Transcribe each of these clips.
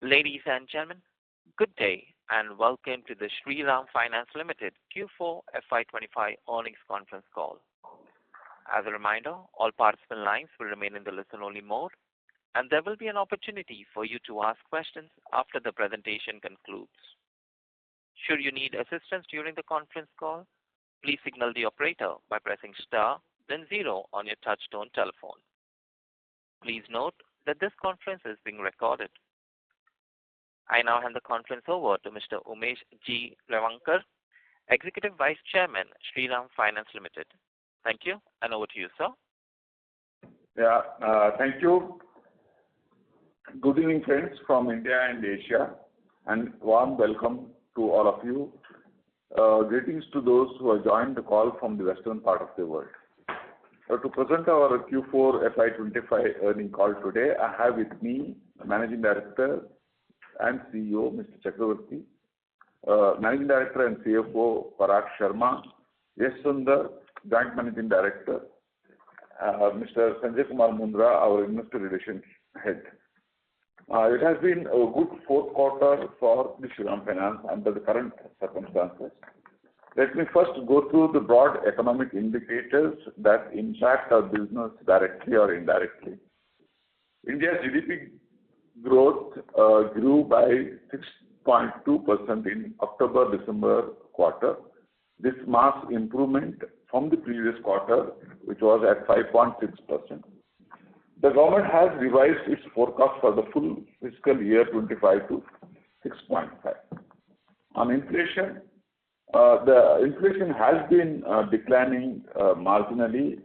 Ladies and gentlemen, good day and welcome to the Shriram Finance Limited Q4 FY25 earnings conference call. As a reminder, all participant lines will remain in the listen-only mode, and there will be an opportunity for you to ask questions after the presentation concludes. Should you need assistance during the conference call, please signal the operator by pressing star, then zero on your touch-tone telephone. Please note that this conference is being recorded. I now hand the conference over to Mr. Umesh G. Revankar, Executive Vice Chairman, Shriram Finance Limited. Thank you, and over to you, sir. Thank you. Good evening, friends from India and Asia, and warm welcome to all of you. Greetings to those who have joined the call from the western part of the world. To present our Q4 FY25 earnings call today, I have with me Managing Director and CEO, Mr. Chakravarti, Managing Director and CFO, Parag Sharma, S. Sundar, Joint Managing Director, Mr. Sanjay Kumar Mundra, our Investor Relations Head. It has been a good fourth quarter for the Shriram Finance under the current circumstances. Let me first go through the broad economic indicators that impact our business directly or indirectly. India's GDP growth grew by 6.2% in October-December quarter. This marks improvement from the previous quarter, which was at 5.6%. The government has revised its forecast for the full fiscal year 25 to 6.5. On inflation, the inflation has been declining marginally.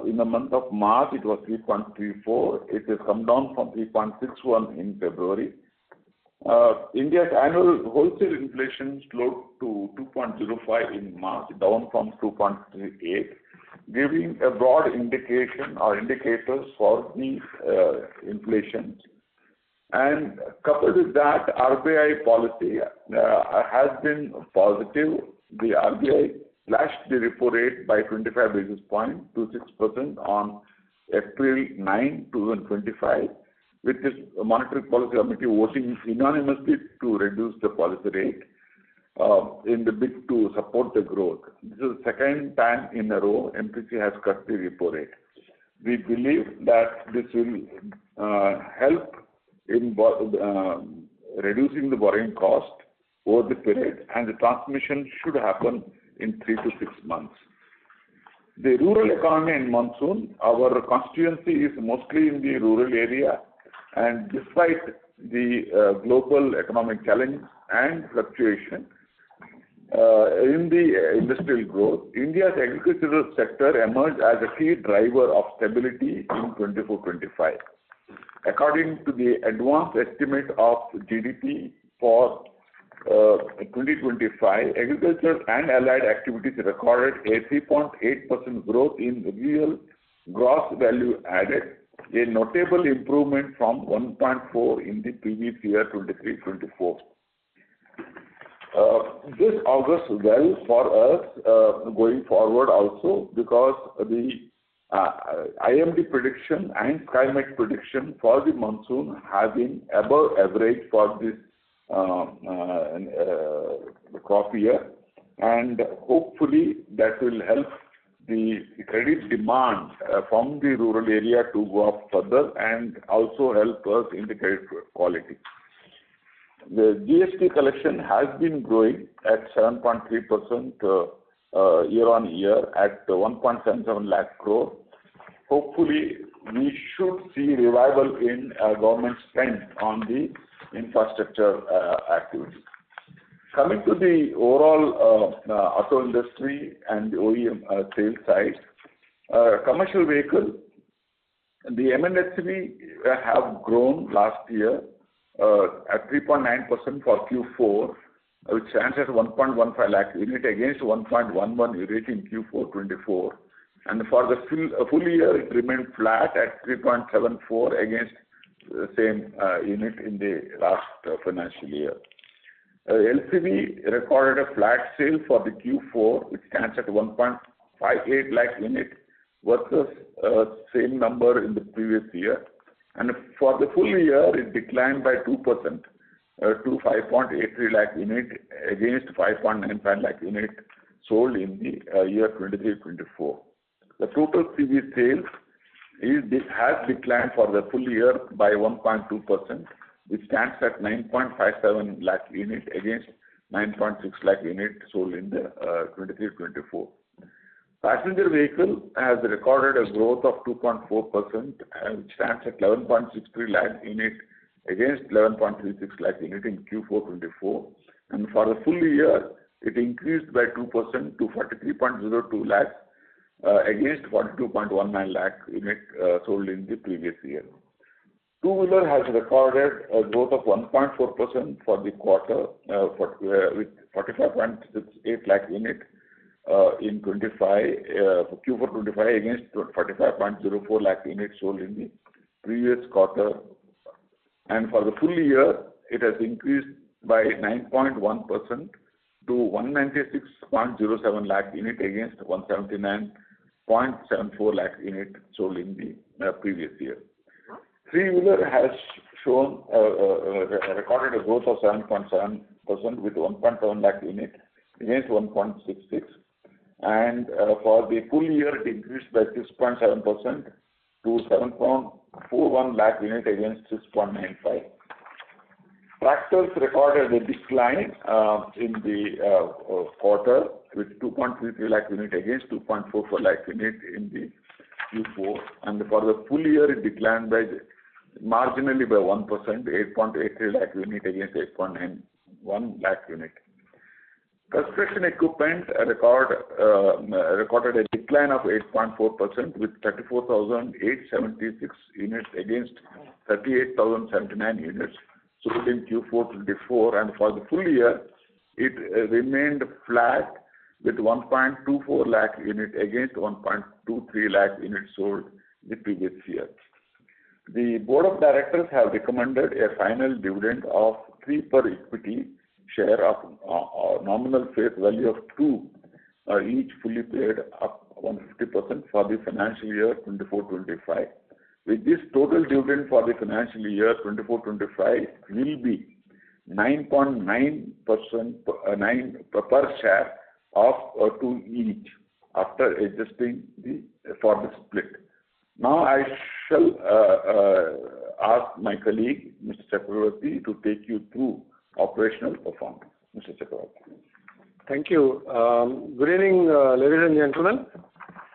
In the month of March, it was 3.34. It has come down from 3.61 in February. India's annual wholesale inflation slowed to 2.05 in March, down from 2.38, giving a broad indication or indicators for the inflation. And coupled with that, RBI policy has been positive. The RBI slashed the repo rate by 25 basis points to 6% on April 9, 2025, with this monetary policy committee voting unanimously to reduce the policy rate in the bid to support the growth. This is the second time in a row MPC has cut the repo rate. We believe that this will help in reducing the borrowing cost over the period, and the transmission should happen in 3 to 6 months. The rural economy in monsoon, our constituency is mostly in the rural area, and despite the global economic challenge and fluctuation in the industrial growth, India's agricultural sector emerged as a key driver of stability in 24-25. According to the advanced estimate of GDP for 2025, agriculture and allied activities recorded a 3.8% growth in real gross value added, a notable improvement from 1.4 in the previous year, 23-24. This augurs well for us going forward also, because the IMD prediction and SkyMet prediction for the monsoon have been above average for this crop year, and hopefully that will help the credit demand from the rural area to go up further and also help us in the credit quality. The GST collection has been growing at 7.3% year on year at 1.77 lakh crore. Hopefully, we should see revival in government spend on the infrastructure activity. Coming to the overall auto industry and the OEM sales side, commercial vehicle, the M&HCV have grown last year at 3.9% for Q4, which stands at 1.15 lakh unit against 1.11 unit in Q4 24. And for the full year, it remained flat at 3.74 against the same unit in the last financial year. LCV recorded a flat sale for the Q4, which stands at 1.58 lakh unit versus same number in the previous year. And for the full year, it declined by 2% to 5.83 lakh unit against 5.95 lakh unit sold in the year 23-24. The total CV sales has declined for the full year by 1.2%, which stands at 9.57 lakh unit against 9.6 lakh unit sold in the 23-24. Passenger vehicle has recorded a growth of 2.4%, which stands at 11.63 lakh unit against 11.36 lakh unit in Q4-24. And for the full year, it increased by 2% to 43.02 lakh against 42.19 lakh unit sold in the previous year. Two-wheeler has recorded a growth of 1.4% for the quarter with 45.68 lakh unit in 25 for Q4 25 against 45.04 lakh units sold in the previous quarter. And for the full year, it has increased by 9.1% to 196.07 lakh unit against 179.74 lakh unit sold in the previous year. Three-wheeler has shown recorded a growth of 7.7% with 1.7 lakh unit against 1.66, and for the full year it increased by 6.7% to 7.41 lakh unit against 6.95. Tractors recorded a decline in the quarter with 2.33 lakh unit against 2.44 lakh unit in the Q4, and for the full year it declined by marginally by 1%, 8.83 lakh unit against 8.91 lakh unit. Construction equipment recorded a decline of 8.4% with 34,876 units against 38,079 units sold in Q4-24, and for the full year it remained flat with 1.24 lakh unit against 1.23 lakh units sold the previous year. The Board of Directors have recommended a final dividend of 3 per equity share of nominal face value of 2 each, fully paid up 150% for the financial year 24-25. With this, total dividend for the financial year 24-25 will be 9.9% per share of 2 each after adjusting for the split. Now I shall ask my colleague, Mr. Chakravarti, to take you through operational performance. Mr. Chakravarti. Thank you. Good evening, ladies and gentlemen.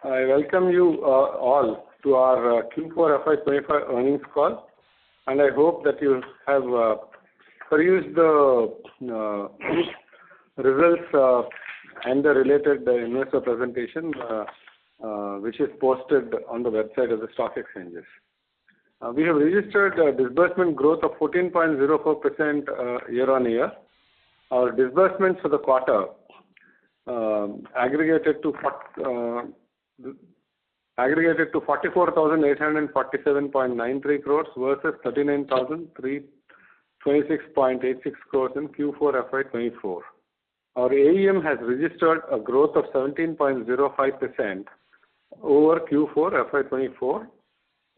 I welcome you all to our Q4 FY25 earnings call, and I hope that you have perused the results and the related investor presentation which is posted on the website of the stock exchanges. We have registered a disbursement growth of 14.04% year on year. Our disbursements for the quarter aggregated to 44,847.93 crores versus 39,326.86 crores in Q4 FY24. Our AUM has registered a growth of 17.05% over Q4 FY24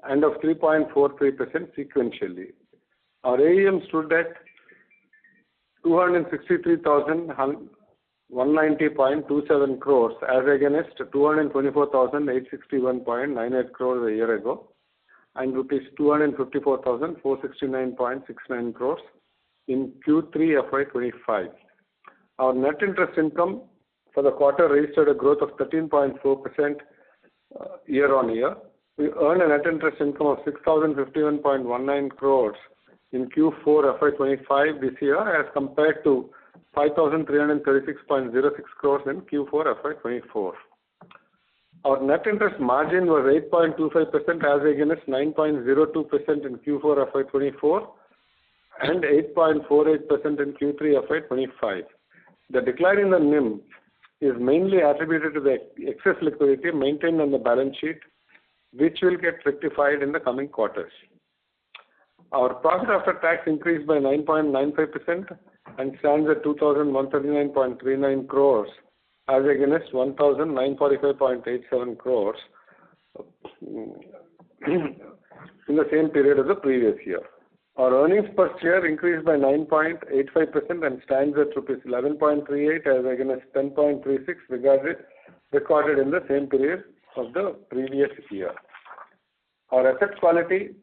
and of 3.43% sequentially. Our AUM stood at 263,190.27 crores as against 224,861.98 crores a year ago and rupees 254,469.69 crores in Q3 FY25. Our net interest income for the quarter registered a growth of 13.4% year on year. We earned a net interest income of 6,051.19 crores in Q4 FY25 this year as compared to 5,336.06 crores in Q4 FY24. Our net interest margin was 8.25% as against 9.02% in Q4 FY24 and 8.48% in Q3 FY25. The decline in the NIM is mainly attributed to the excess liquidity maintained on the balance sheet, which will get rectified in the coming quarters. Our profit after tax increased by 9.95% and stands at 2,139.39 crores as against 1,945.87 crores in the same period of the previous year. Our earnings per share increased by 9.85% and stands at rupees 11.38 as against 10.36 recorded in the same period of the previous year. Our asset quality,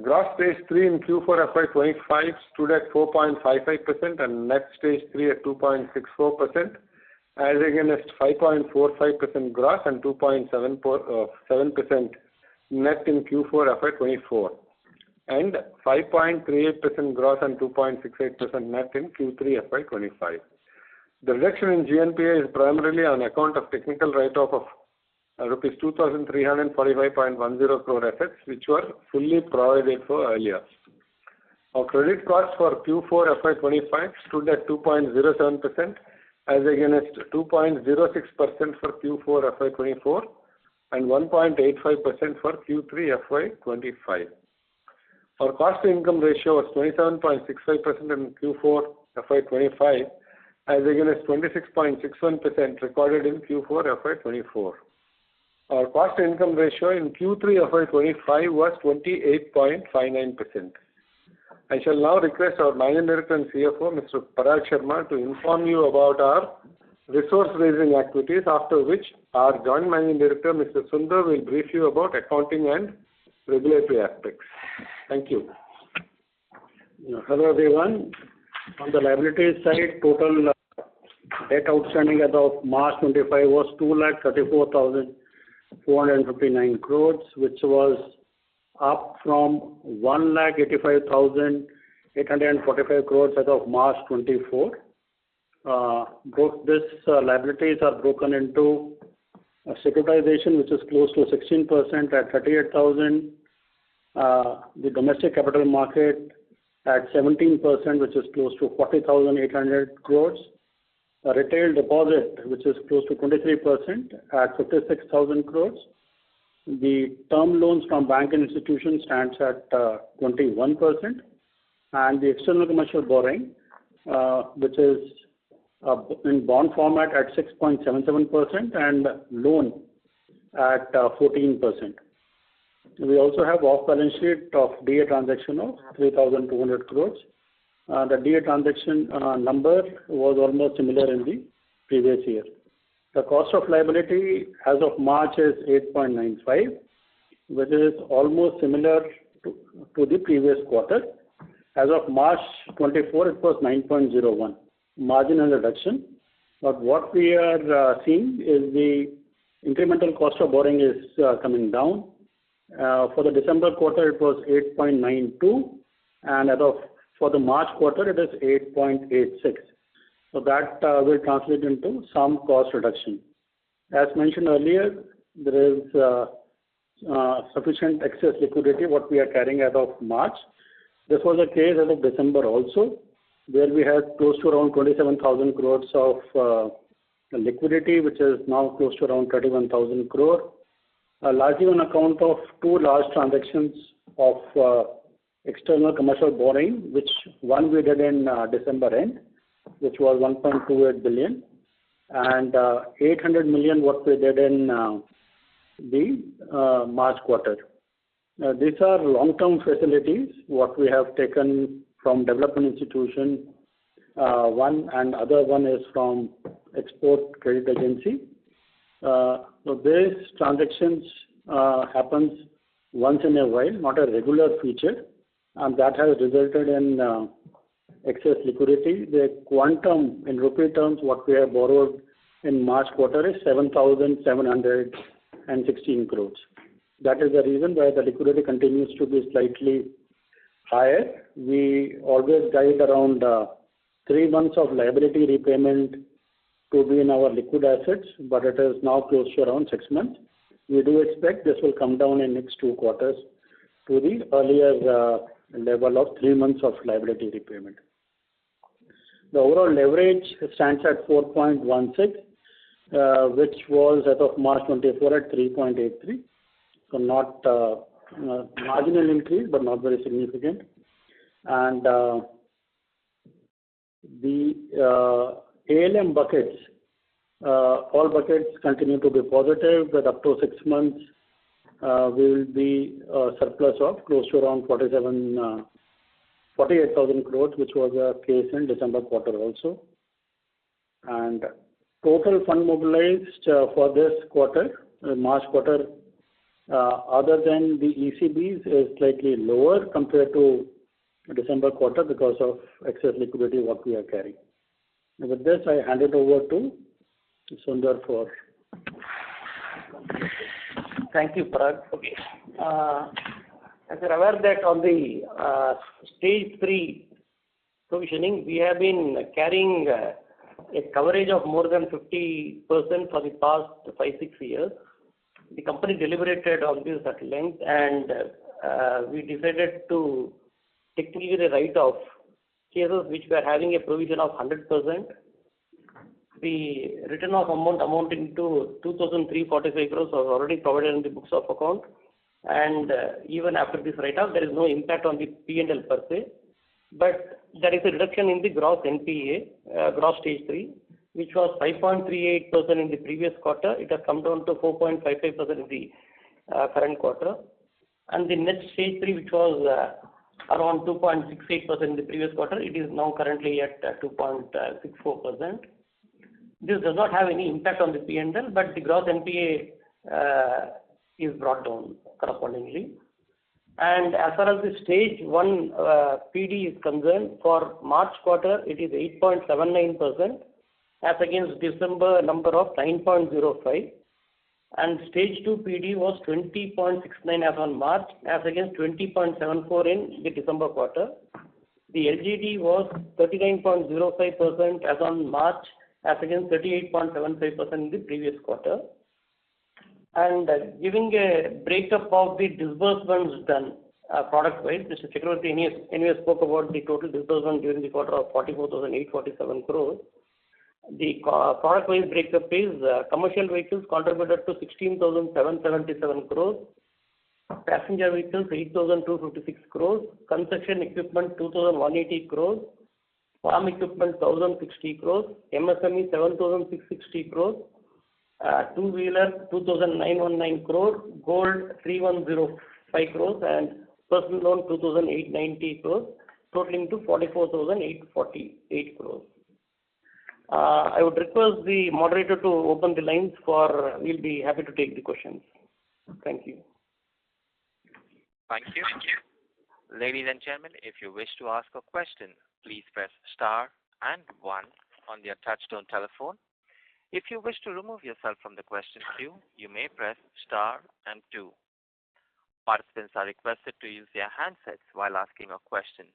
gross stage 3 in Q4 FY25 stood at 4.55% and net stage 3 at 2.64% as against 5.45% gross and 2.7% net in Q4 FY24 and 5.38% gross and 2.68% net in Q3 FY25. The reduction in GNPA is primarily on account of technical write-off of rupees 2,345.10 crore assets which were fully provided for earlier. Our credit cost for Q4 FY25 stood at 2.07% as against 2.06% for Q4 FY24 and 1.85% for Q3 FY25. Our cost-to-income ratio was 27.65% in Q4 FY25 as against 26.61% recorded in Q4 FY24. Our cost-to-income ratio in Q3 FY25 was 28.59%. I shall now request our Managing Director and CFO, Mr. Parag Sharma, to inform you about our resource-raising activities, after which our Joint Managing Director, Mr. Sundar, will brief you about accounting and regulatory aspects. Thank you. Hello everyone. On the liabilities side, total debt outstanding as of March 25 was 2,34,459 crores, which was up from 1,85,845 crores as of March 24. This liabilities are broken into securitization, which is close to 16% at 38,000. The domestic capital market at 17%, which is close to 40,800 crores. A retail deposit, which is close to 23% at 56,000 crores. The term loans from bank and institutions stands at 21%, and the external commercial borrowing, which is in bond format at 6.77% and loan at 14%. We also have off-balance sheet of DA transaction of 3,200 crores. The DA transaction number was almost similar in the previous year. The cost of liability as of March is 8.95, which is almost similar to the previous quarter. As of March 24, it was 9.01, marginal reduction. But what we are seeing is the incremental cost of borrowing is coming down. For the December quarter, it was 8.92, and for the March quarter, it is 8.86. So that will translate into some cost reduction. As mentioned earlier, there is sufficient excess liquidity what we are carrying as of March. This was the case as of December also, where we had close to around 27,000 crores of liquidity, which is now close to around 31,000 crore. Largely on account of two large transactions of external commercial borrowing, which one we did in December end, which was 1.28 billion, and 800 million what we did in the March quarter. These are long-term facilities what we have taken from development institution, one, and other one is from export credit agency. So these transactions happens once in a while, not a regular feature, and that has resulted in excess liquidity. The quantum in rupee terms, what we have borrowed in March quarter is 7,716 crores. That is the reason why the liquidity continues to be slightly higher. We always guide around 3 months of liability repayment to be in our liquid assets, but it is now close to around 6 months. We do expect this will come down in next 2 quarters to the earlier level of 3 months of liability repayment. The overall leverage stands at 4.16, which was as of March 24 at 3.83. So not marginal increase, but not very significant. And the ALM buckets, all buckets continue to be positive with up to 6 months we will be a surplus of close to around 48,000 crores, which was a case in December quarter also. And total fund mobilized for this quarter, March quarter, other than the ECBs, is slightly lower compared to December quarter because of excess liquidity what we are carrying. With this, I hand it over to Sundar for. Thank you, Parag. Okay. As you're aware that on the stage 3 provisioning, we have been carrying a coverage of more than 50% for the past 5-6 years. The company deliberated on this at length, and we decided to technically write off cases which were having a provision of 100%. The written off amount amounting to 2,345 crores was already provided in the books of account, and even after this write-off, there is no impact on the P&L per se, but there is a reduction in the gross NPA, gross stage 3, which was 5.38% in the previous quarter. It has come down to 4.55% in the current quarter, and the net stage 3, which was around 2.68% in the previous quarter, it is now currently at 2.64%. This does not have any impact on the P&L, but the gross NPA is brought down correspondingly. And as far as the stage 1 PD is concerned, for March quarter, it is 8.79% as against December number of 9.05. And stage 2 PD was 20.69 as on March as against 20.74 in the December quarter. The LGD was 39.05% as on March as against 38.75% in the previous quarter. And giving a breakup of the disbursements done product-wise, Mr. Chakravarti anyway spoke about the total disbursement during the quarter of 44,847 crores. The product-wise breakup is commercial vehicles contributed to 16,777 crores, passenger vehicles 8,256 crores, construction equipment 2,180 crores, farm equipment 1,060 crores, MSME 7,660 crores, two-wheeler 2,919 crores, gold 3,105 crores, and personal loan 2,890 crores, totaling to 44,848 crores. I would request the moderator to open the lines for, we'll be happy to take the questions. Thank you. Thank you. Ladies and gentlemen, if you wish to ask a question, please press star and 1 on your touchtone telephone. If you wish to remove yourself from the question queue, you may press star and 2. Participants are requested to use their handsets while asking a question.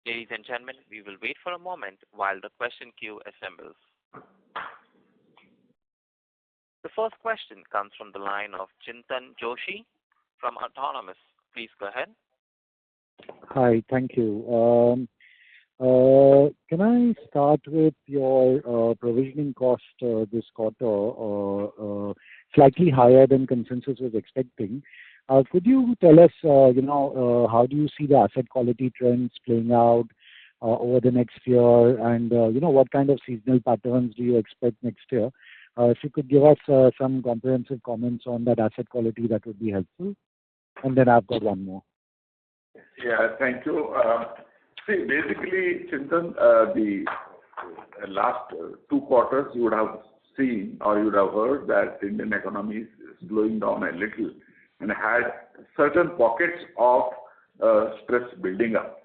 Ladies and gentlemen, we will wait for a moment while the question queue assembles. The first question comes from the line of Chintan Joshi from Autonomous. Please go ahead. Hi, thank you. Can I start with your provisioning cost this quarter, slightly higher than consensus was expecting? Could you tell us, how do you see the asset quality trends playing out over the next year, and what kind of seasonal patterns do you expect next year? If you could give us some comprehensive comments on that asset quality, that would be helpful. And then I've got one more. Yeah, thank you. See, basically, Chintan, the last 2 quarters you would have seen or you would have heard that the Indian economy is slowing down a little and had certain pockets of stress building up.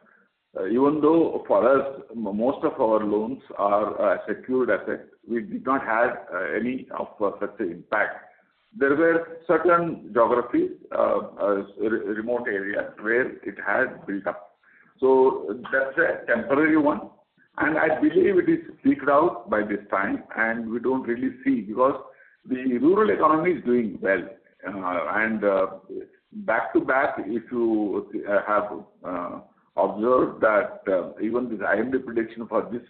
Even though for us, most of our loans are secured assets, we did not have any of such an impact. There were certain geographies, remote areas where it had built up. So that's a temporary one. And I believe it is peaked out by this time, and we don't really see, because the rural economy is doing well. And back to back, if you have observed that even this IMD prediction for this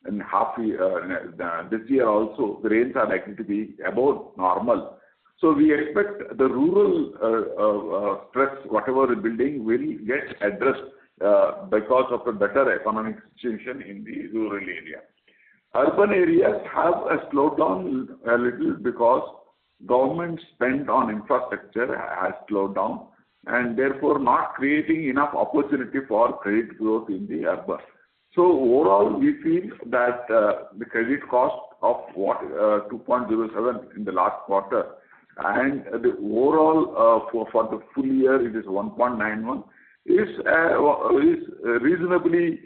in half year, this year also, the rains are likely to be above normal. So we expect the rural stress, whatever is building, will get addressed because of a better economic situation in the rural area. Urban areas have slowed down a little because government spend on infrastructure has slowed down and therefore not creating enough opportunity for credit growth in the urban. So overall, we feel that the credit cost of 2.07 in the last quarter and the overall for the full year it is 1.91 is reasonably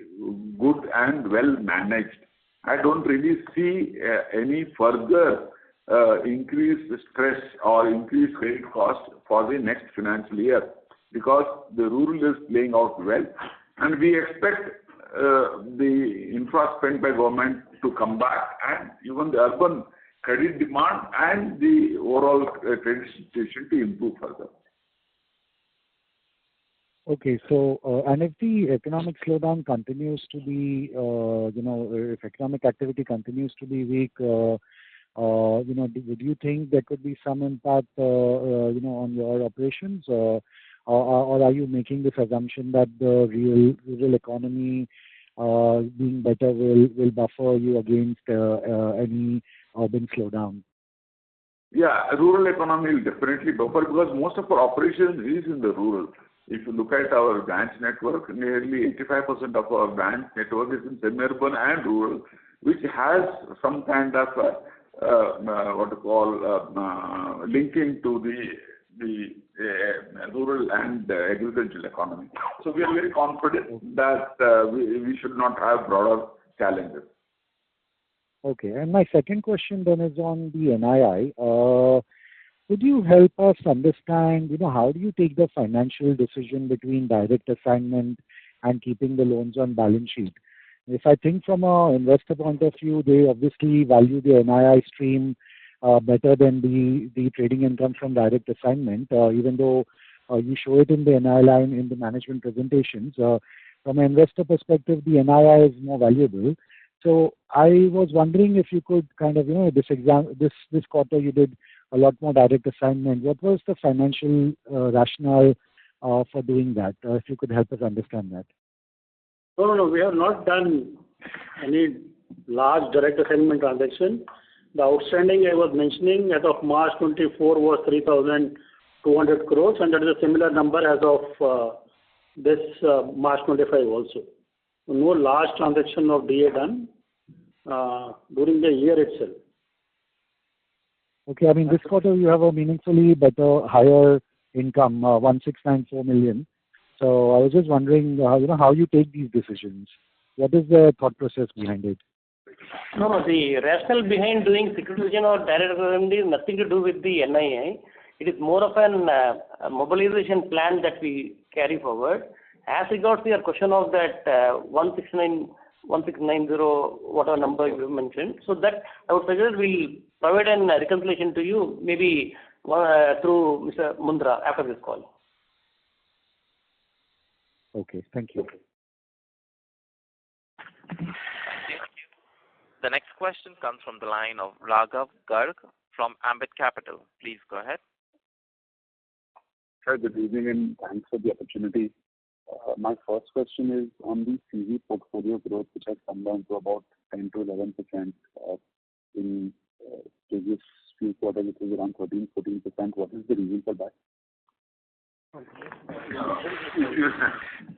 good and well managed. I don't really see any further increased stress or increased credit cost for the next financial year because the rural is playing out well and we expect the infra spend by government to come back and even the urban credit demand and the overall credit situation to improve further. Okay, so and if the economic slowdown continues to be, if economic activity continues to be weak, would you think there could be some impact, on your operations, or are you making this assumption that the rural economy being better will buffer you against any urban slowdown? Yeah, rural economy will definitely buffer because most of our operation is in the rural. If you look at our branch network, nearly 85% of our branch network is in semi-urban and rural, which has some kind of linking to the rural and agricultural economy. So we are very confident that we should not have broader challenges. Okay, and my second question then is on the NII. Could you help us understand, how do you take the financial decision between direct assignment and keeping the loans on balance sheet? If I think from an investor point of view, they obviously value the NII stream better than the trading income from direct assignment, even though you show it in the NII line in the management presentations. From an investor perspective, the NII is more valuable. So I was wondering if you could kind of, this quarter you did a lot more direct assignment. What was the financial rationale for doing that? If you could help us understand that. No, we have not done any large direct assignment transaction. The outstanding I was mentioning as of March 24 was 3,200 crores, and that is a similar number as of this March 25 also. No large transaction of DA done during the year itself. Okay, I mean, this quarter you have a meaningfully better, higher income, 1,694 million. So I was just wondering, how you take these decisions. What is the thought process behind it? No, the rationale behind doing securitization or direct assignment is nothing to do with the NII. It is more of an mobilization plan that we carry forward. As regards to your question of that 1690, whatever number you mentioned, so that I would suggest we'll provide a reconciliation to you maybe through Mr. Mundra after this call. Okay, thank you. The next question comes from the line of Raghav Garg from Ambit Capital. Please go ahead. Sir, good evening and thanks for the opportunity. My first question is on the CV portfolio growth, which has come down to about 10 to 11% in previous few quarters, it was around 13-14%. What is the reason for that?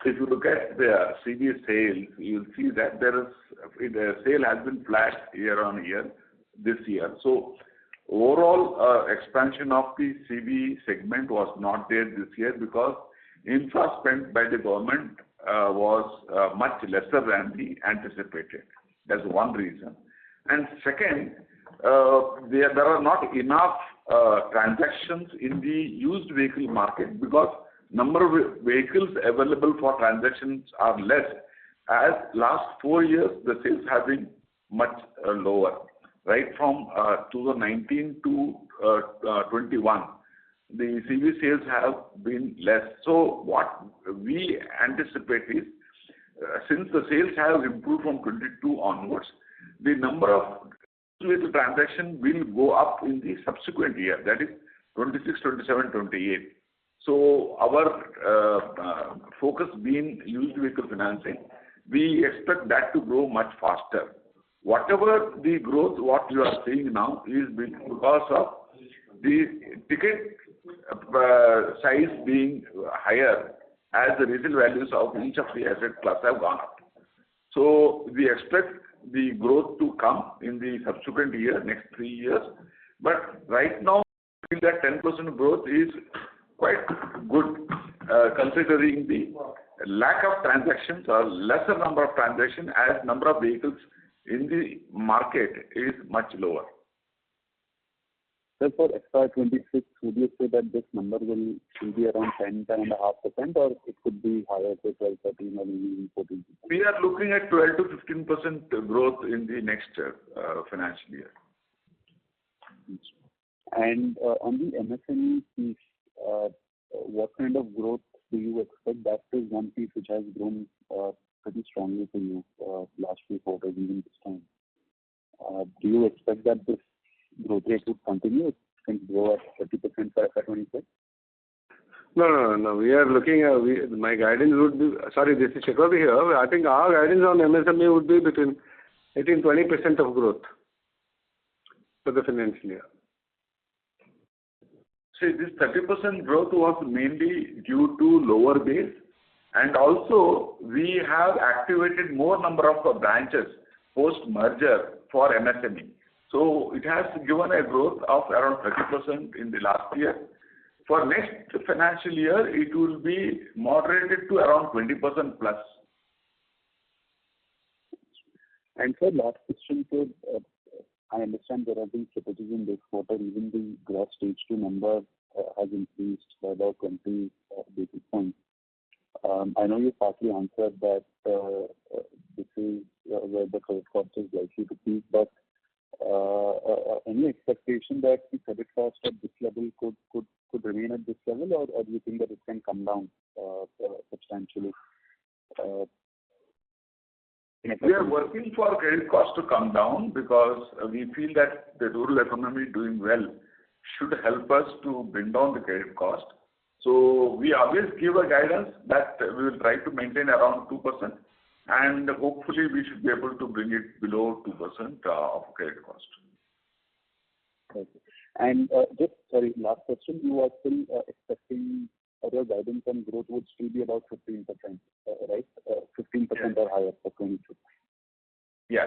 If you look at the CV sales, you'll see that the sale has been flat year on year this year. So overall expansion of the CV segment was not there this year because infra spent by the government was much lesser than the anticipated. That's one reason. And second, there are not enough transactions in the used vehicle market because number of vehicles available for transactions are less. As last 4 years, the sales have been much lower, right from 2019 to 21. The CV sales have been less. So what we anticipate is, since the sales have improved from 22 onwards, the number of vehicle transaction will go up in the subsequent year, that is 26, 27, 28. So our focus being used vehicle financing, we expect that to grow much faster. Whatever the growth, what you are seeing now is because of the ticket size being higher as the resale values of each of the asset class have gone up. So we expect the growth to come in the subsequent year, next 3 years. But right now, I feel that 10% growth is quite good, considering the lack of transactions or lesser number of transactions, as number of vehicles in the market is much lower. So for FY26, would you say that this number will be around 10.5%, or it could be higher, say 12, 13, or even 14%? We are looking at 12 to 15% growth in the next financial year. And on the MSME piece, what kind of growth do you expect? That is one piece which has grown pretty strongly for you last few quarters, even this time. Do you expect that this growth rate would continue? It can grow at 30% for FY26? No. We are looking at, my guidance would be, sorry, this is Chakravarti here. I think our guidance on MSME would be between 18-20% of growth for the financial year. See, this 30% growth was mainly due to lower base, and also we have activated more number of branches post-merger for MSME. So it has given a growth of around 30% in the last year. For next financial year, it will be moderated to around 20% plus. And sir, last question, sir. I understand there have been slippages in this quarter. Even the gross stage 2 number has increased by about 20 basis points. I know you partly answered that this is where the credit cost is likely to peak, but any expectation that the credit cost at this level could remain at this level, or do you think that it can come down substantially? We are working for credit cost to come down because we feel that the rural economy doing well should help us to bring down the credit cost. So we always give a guidance that we will try to maintain around 2%, and hopefully we should be able to bring it below 2% of credit cost. Okay. And just, sorry, last question. You are still expecting, or your guidance on growth would still be about 15%, right? 15% or higher for 22. Yeah.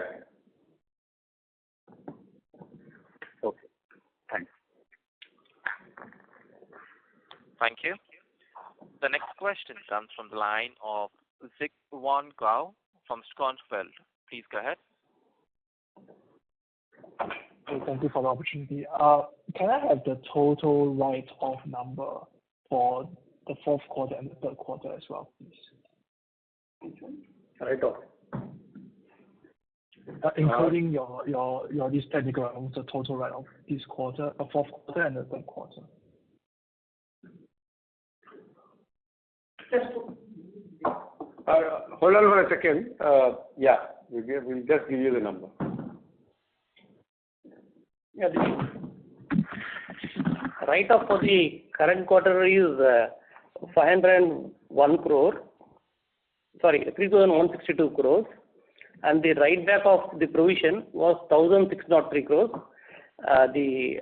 Okay. Thanks. Thank you. The next question comes from the line of Zikwan Gao from Schonfeld. Please go ahead. Thank you for the opportunity. Can I have the total write-off number for the fourth quarter and the third quarter as well, please? Write-off. Including your these technical items, the total write-off this quarter, fourth quarter and the third quarter. Hold on for a second. Yeah, we'll just give you the number. Yeah, the write-off for the current quarter is 501 crore. Sorry, 3,162 crores. And the write-back of the provision was 1,603 crores. The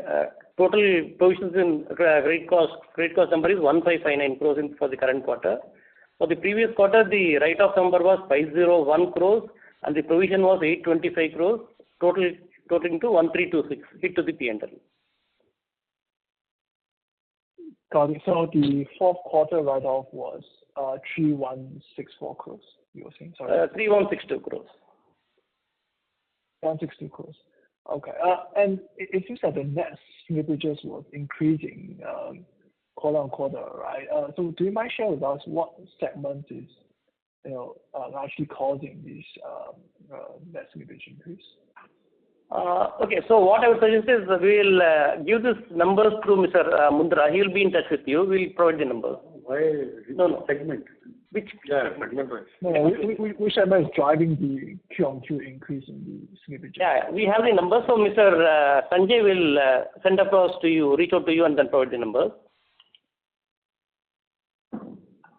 total provisions in credit cost number is 1,559 crores for the current quarter. For the previous quarter, the write-off number was 501 crores and the provision was 825 crores, totaling to 1,326, hit to the P&L. Got it. So the fourth quarter write-off was 3,164 crores, you were saying? Sorry. 3,162 crores. 162 crores. Okay. And it seems that the net slippages was increasing quarter on quarter, right? So do you mind sharing with us what segment is, actually causing this net slippage increase? Okay, so what I would suggest is we will give these numbers to Mr. Mundra. He will be in touch with you. We will provide the numbers. Why? No. Segment. Which? Yeah, segment-wise. No, which segment is driving the Q-on-Q increase in the slippage? Yeah, we have the numbers. So Mr. Sanjay will send across to you, reach out to you and then provide the numbers.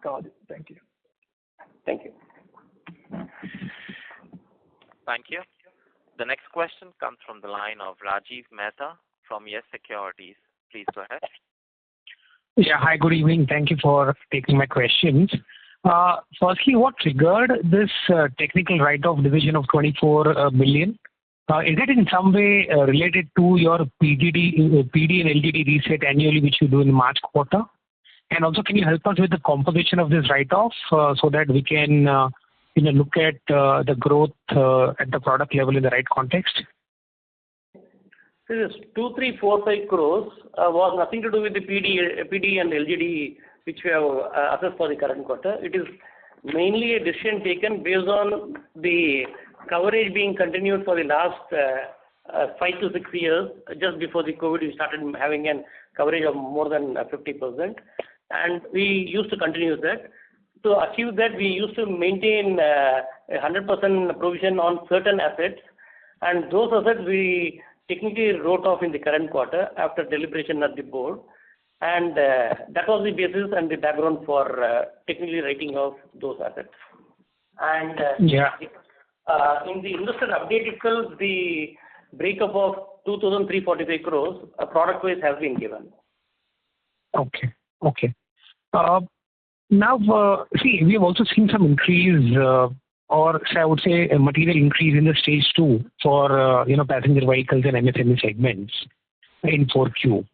Got it. Thank you. Thank you. Thank you. The next question comes from the line of Rajiv Mehta from Yes Securities. Please go ahead. Yeah. Hi, good evening. Thank you for taking my questions. Firstly, what triggered this technical write-off division of 24 billion? Is it in some way related to your PD and LGD reset annually, which you do in the March quarter? And also, can you help us with the composition of this write-off so that we can look at the growth at the product level in the right context? This 2,345 crores was nothing to do with the PD and LGD, which we have assessed for the current quarter. It is mainly a decision taken based on the coverage being continued for the last 5 to 6 years. Just before the COVID, we started having a coverage of more than 50%, and we used to continue that. To achieve that, we used to maintain 100% provision on certain assets, and those assets we technically wrote off in the current quarter after deliberation at the board, and that was the basis and the background for technically writing off those assets. And in the investor update itself, the breakup of 2,345 crores product-wise has been given. Okay. Now, see, we have also seen some increase, or I would say a material increase in the stage 2 for passenger vehicles and MSME segments in 4Q.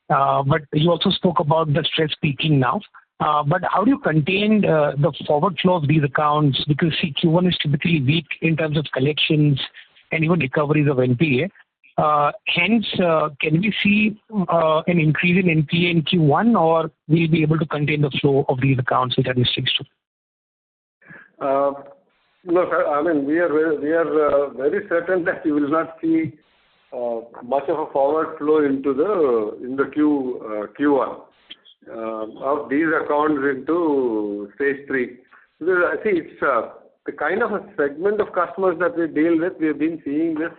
But you also spoke about the stress peaking now. But how do you contain the forward flow of these accounts? Because see, Q1 is typically weak in terms of collections and even recoveries of NPA. Hence, can we see an increase in NPA in Q1, or will we be able to contain the flow of these accounts which are in stage 2? No, sir. I mean, we are very certain that you will not see much of a forward flow into the Q1 of these accounts into stage 3. Because I think it's the kind of a segment of customers that we deal with. We have been seeing this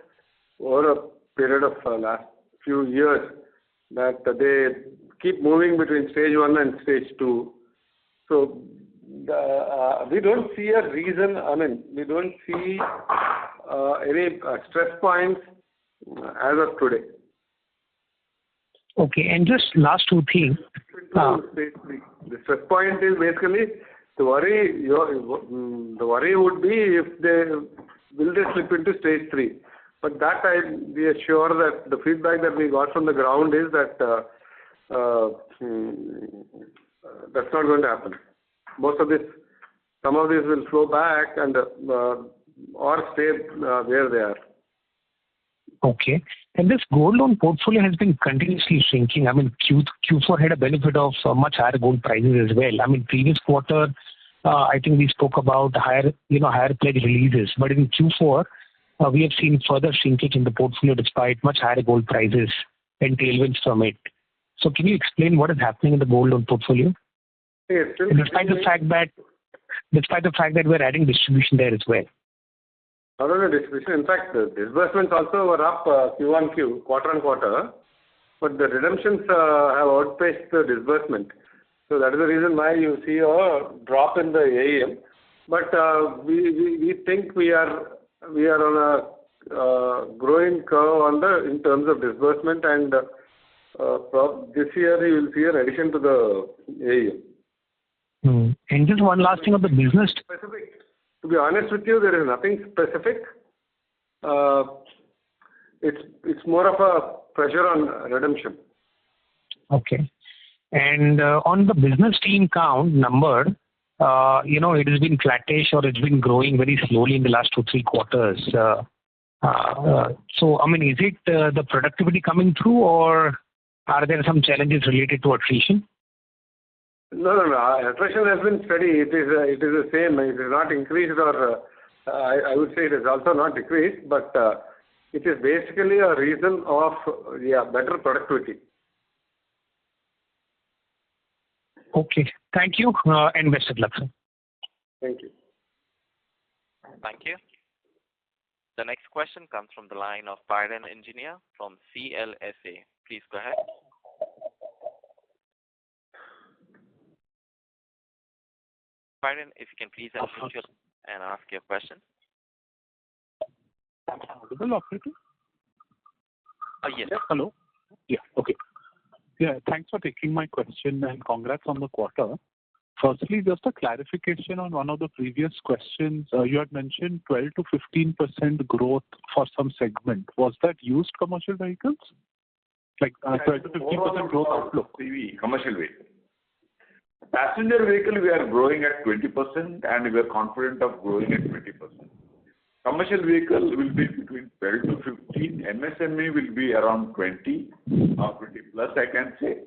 over a period of last few years, that they keep moving between stage 1 and stage 2. So we don't see a reason. I mean, we don't see any stress points as of today. Okay, and just last two things. The stress point is basically the worry. The worry would be if will they slip into stage 3. But that we are sure that the feedback that we got from the ground is that that's not going to happen. Some of this will flow back and or stay where they are. Okay. And this gold loan portfolio has been continuously shrinking. I mean, Q4 had a benefit of much higher gold prices as well. I mean, previous quarter, I think we spoke about higher pledge releases. But in Q4, we have seen further shrinkage in the portfolio despite much higher gold prices and tailwinds from it. So can you explain what is happening in the gold loan portfolio? Yes, despite the fact that we're adding distribution there as well. Not only distribution, in fact, the disbursements also were up Q1Q, quarter on quarter, but the redemptions have outpaced the disbursement. So that is the reason why you see a drop in the AUM. But we think we are on a growing curve in terms of disbursement, and this year you will see an addition to the AUM. And just one last thing on the business. Specific. To be honest with you, there is nothing specific. It's more of a pressure on redemption. Okay. And on the business team count number, it has been flattish or it's been growing very slowly in the last 2-3 quarters. So, I mean, is it the productivity coming through, or are there some challenges related to attrition? No. Attrition has been steady. It is the same. It is not increased, or I would say it is also not decreased, but it is basically a reason of better productivity. Okay. Thank you, and best of luck, sir. Thank you. Thank you. The next question comes from the line of Byron Engineer from CLSA. Please go ahead. Byron, if you can please unmute yourself and ask your question. Audible, operator? Yes. Hello? Yeah, okay. Yeah, thanks for taking my question and congrats on the quarter. Firstly, just a clarification on one of the previous questions. You had mentioned 12 to 15% growth for some segment. Was that used commercial vehicles? Like 12 to 15% growth outlook? CV, commercial vehicle. Passenger vehicle, we are growing at 20% and we are confident of growing at 20%. Commercial vehicle will be between 12 to 15. MSME will be around 20 or 20 plus, I can say.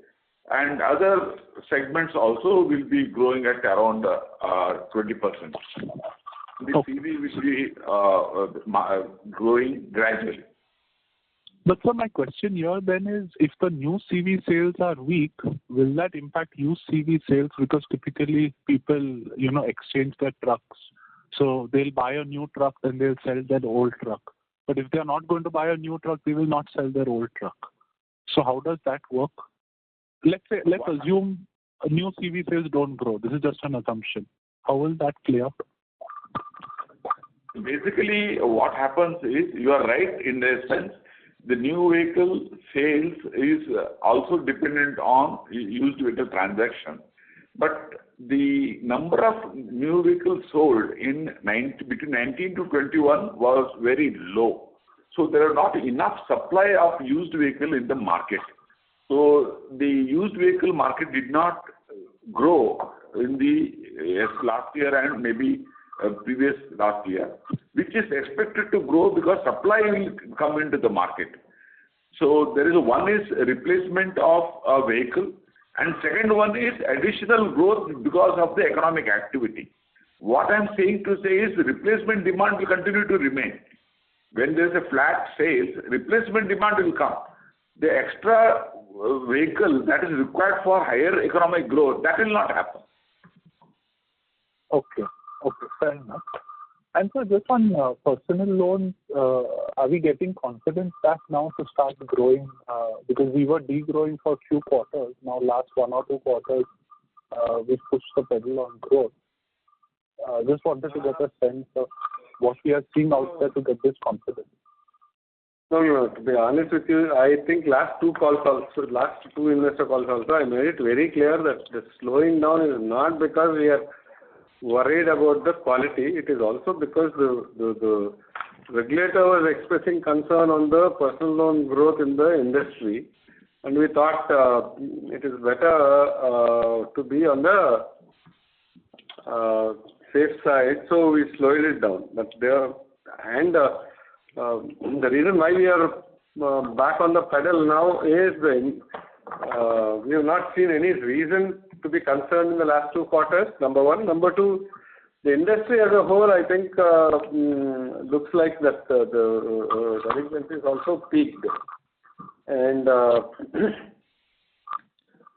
And other segments also will be growing at around 20%. The CV will be growing gradually. But sir, my question here then is, if the new CV sales are weak, will that impact used CV sales? Because typically people, exchange their trucks. So they'll buy a new truck and they'll sell their old truck. But if they're not going to buy a new truck, they will not sell their old truck. So how does that work? Let's assume a new CV sales don't grow. This is just an assumption. How will that play out? Basically, what happens is, you are right in the sense, the new vehicle sales is also dependent on used vehicle transaction. But the number of new vehicles sold between 19 to 21 was very low. So there are not enough supply of used vehicle in the market. So the used vehicle market did not grow in the last year and maybe previous last year, which is expected to grow because supply will come into the market. So there is one is replacement of a vehicle, and second one is additional growth because of the economic activity. What I'm saying to say is the replacement demand will continue to remain. When there is a flat sales, replacement demand will come. The extra vehicle that is required for higher economic growth, that will not happen. Okay, fair enough. And so just on personal loans, are we getting confidence back now to start growing? Because we were degrowing for a few quarters. Now last 1 or 2 quarters, we pushed the pedal on growth. Just wanted to get a sense of what we are seeing out there to get this confidence. No, to be honest with you, I think last two investor calls also, I made it very clear that the slowing down is not because we are worried about the quality. It is also because the regulator was expressing concern on the personal loan growth in the industry, and we thought it is better to be on the safe side, so we slowed it down. But the reason why we are back on the pedal now is we have not seen any reason to be concerned in the last 2 quarters, number one. Number two, the industry as a whole, I think, looks like that the delinquencies also peaked. And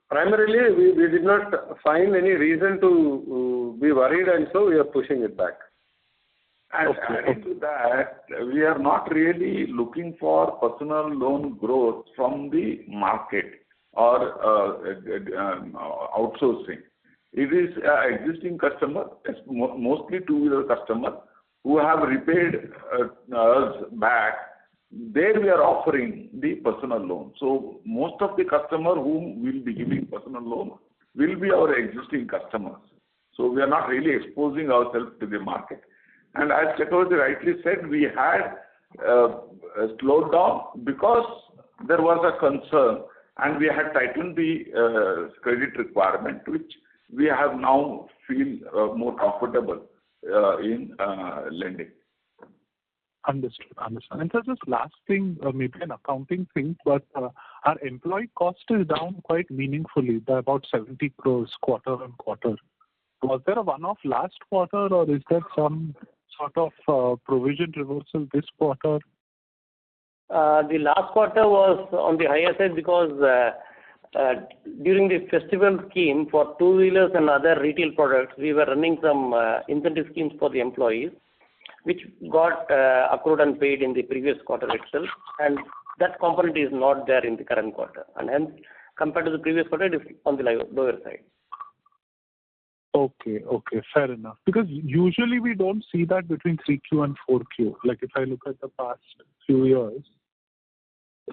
primarily, we did not find any reason to be worried, and so we are pushing it back. And adding to that, we are not really looking for personal loan growth from the market or outsourcing. It is existing customer, mostly two-wheeler customer, who have repaid us back. There we are offering the personal loan. So most of the customer whom we will be giving personal loan will be our existing customers. So we are not really exposing ourselves to the market. And as Chakravarti rightly said, we had slowed down because there was a concern and we had tightened the credit requirement, which we have now feel more comfortable in lending. Understood. And so just last thing, maybe an accounting thing, but our employee cost is down quite meaningfully by about 70 crores quarter on quarter. Was there a one-off last quarter, or is there some sort of provision reversal this quarter? The last quarter was on the higher side because during the festival scheme for two-wheelers and other retail products, we were running some incentive schemes for the employees, which got accrued and paid in the previous quarter itself, and that component is not there in the current quarter, and hence compared to the previous quarter, it is on the lower side. Okay, fair enough. Because usually we don't see that between 3Q and 4Q. Like if I look at the past few years,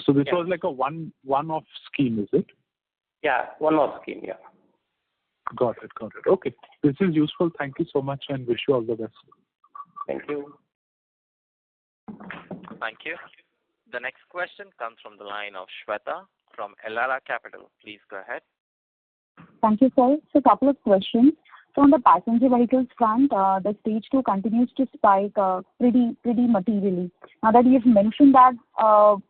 so this was like a one-off scheme, is it? Yeah, one more scheme, yeah. Got it. Okay. This is useful. Thank you so much and wish you all the best. Thank you. Thank you. The next question comes from the line of Shweta from Elara Capital. Please go ahead. Thank you, sir. So, a couple of questions. So, on the passenger vehicles front, the stage 2 continues to spike pretty materially. Now that you've mentioned that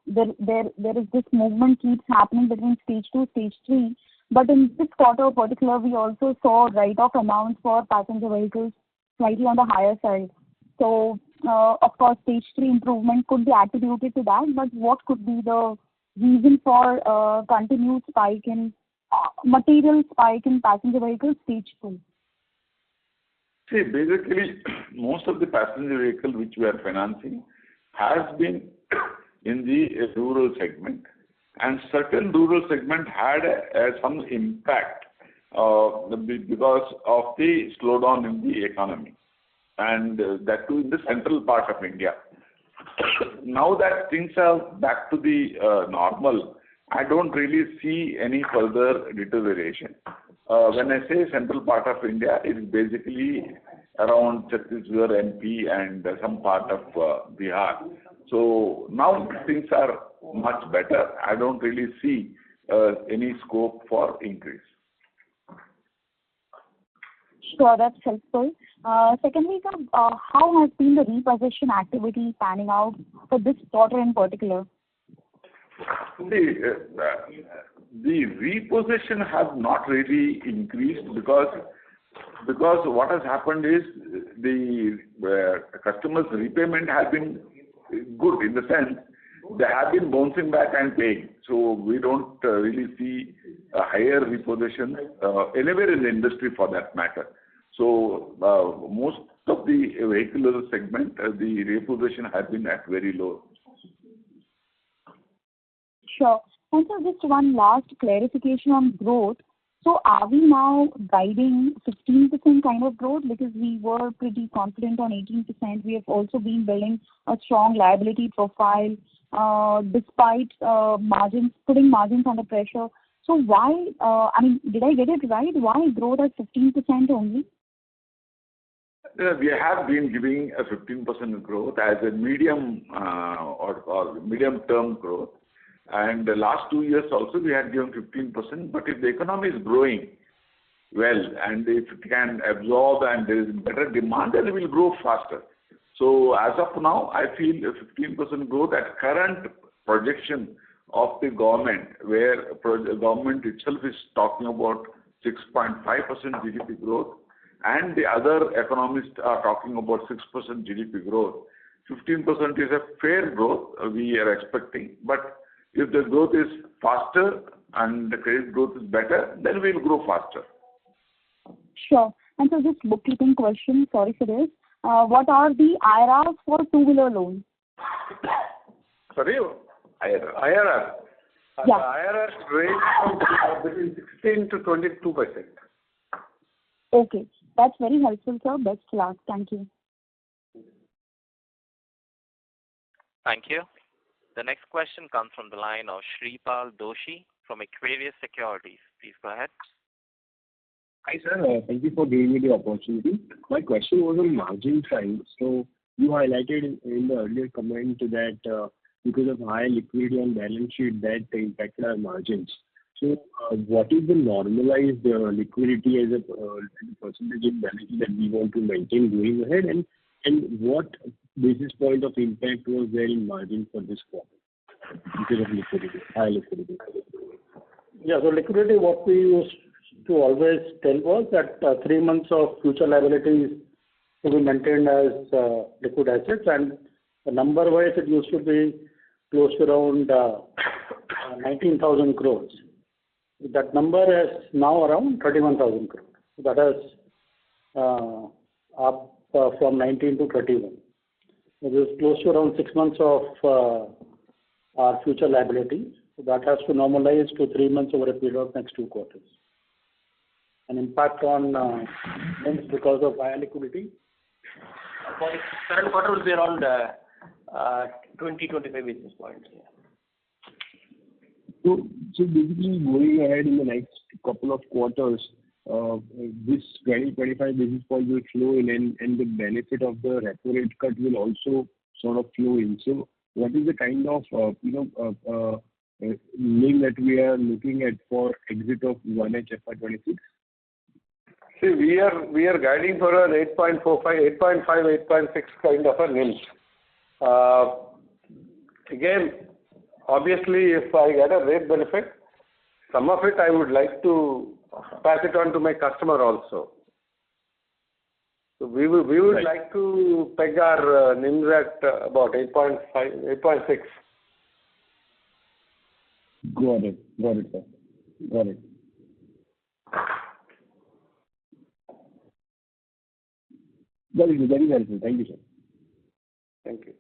there is this movement keeps happening between stage 2, stage 3, but in this quarter in particular, we also saw write-off amounts for passenger vehicles slightly on the higher side. So, of course, stage 3 improvement could be attributed to that, but what could be the reason for continued material spike in passenger vehicles stage 2? See, basically, most of the passenger vehicle which we are financing has been in the rural segment, and certain rural segment had some impact because of the slowdown in the economy, and that too in the central part of India. Now that things are back to the normal, I don't really see any further deterioration. When I say central part of India, it is basically around Chhattisgarh, MP, and some part of Bihar. So now things are much better. I don't really see any scope for increase. Sure, that's helpful. Secondly, sir, how has been the repossession activity panning out for this quarter in particular? The repossession has not really increased because what has happened is the customers' repayment has been good, in the sense they have been bouncing back and paying. So we don't really see a higher repossession anywhere in the industry for that matter. So most of the vehicular segment, the repossession has been at very low. Sure. And so just one last clarification on growth. So are we now guiding 15% kind of growth, because we were pretty confident on 18%? We have also been building a strong liability profile despite putting margins under pressure. So why, did I get it right? Why growth at 15% only? We have been giving a 15% growth as a medium or medium-term growth. And the last 2 years also we had given 15%, but if the economy is growing well and if it can absorb and there is better demand, then it will grow faster. So as of now, I feel a 15% growth at current projection of the government, where the government itself is talking about 6.5% GDP growth, and the other economists are talking about 6% GDP growth. 15% is a fair growth we are expecting, but if the growth is faster and the credit growth is better, then we will grow faster. Sure. And so just bookkeeping question, sorry for this. What are the IRRs for two-wheeler loans? Sorry? IRR? Yeah. The IRR range between 16 to 22%. Okay. That's very helpful, sir. Best luck. Thank you. Thank you. The next question comes from the line of Shriram Doshi from Aquarius Securities. Please go ahead. Hi, sir. Thank you for giving me the opportunity. My question was on margin side. So you highlighted in the earlier comment that because of high liquidity on balance sheet, that impacted our margins. So what is the normalized liquidity as a percentage of balance sheet that we want to maintain going ahead, and what basis point of impact was there in margin for this quarter because of liquidity, high liquidity? Yeah, so liquidity, what we used to always tell was that 3 months of future liabilities to be maintained as liquid assets, and the number-wise it used to be close to around 19,000 crores. That number is now around 31,000 crores. That is up from 19 to 31. It is close to around 6 months of our future liabilities. So that has to normalize to 3 months over a period of next 2 quarters. An impact on NIMs because of higher liquidity? For the current quarter will be around 20-25 basis points. Yeah. So basically, going ahead in the next couple of quarters, this 20-25 basis points will flow in, and the benefit of the repo rate cut will also sort of flow in. So what is the kind of NIM that we are looking at for exit of 1H FY26? See, we are guiding for an 8.45, 8.5, 8.6 kind of a NIM. Again, obviously, if I get a rate benefit, some of it I would like to pass it on to my customer also. So we would like to peg our NIMs at about 8.5, 8.6. Got it, sir. Got it. That is very helpful. Thank you, sir. Thank you.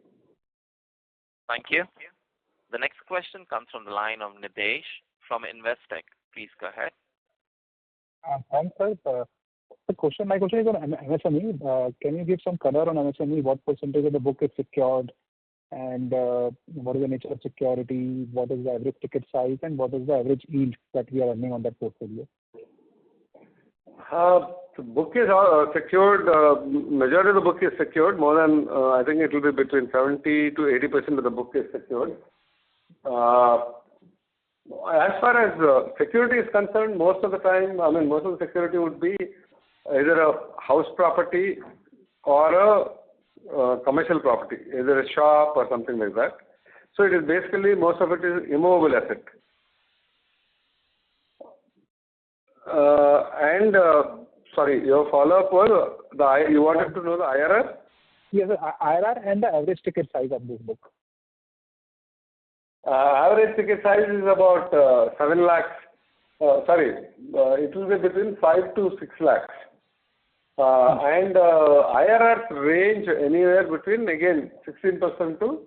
Thank you. The next question comes from the line of Nidesh from Investec. Please go ahead. Thanks, sir. My question is on MSME. Can you give some color on MSME? What percentage of the book is secured? And what is the nature of security? What is the average ticket size? And what is the average yield that we are earning on that portfolio? The book is secured. Majority of the book is secured. More than, I think it will be between 70 to 80% of the book is secured. As far as security is concerned, most of the time, most of the security would be either a house property or a commercial property, either a shop or something like that. So it is basically, most of it is immovable asset. Sorry, your follow-up was, you wanted to know the IRR? Yes, the IRR and the average ticket size of this book. Average ticket size is about 7 lakhs. It will be between 5 to 6 lakhs. And IRRs range anywhere between, again, 16% to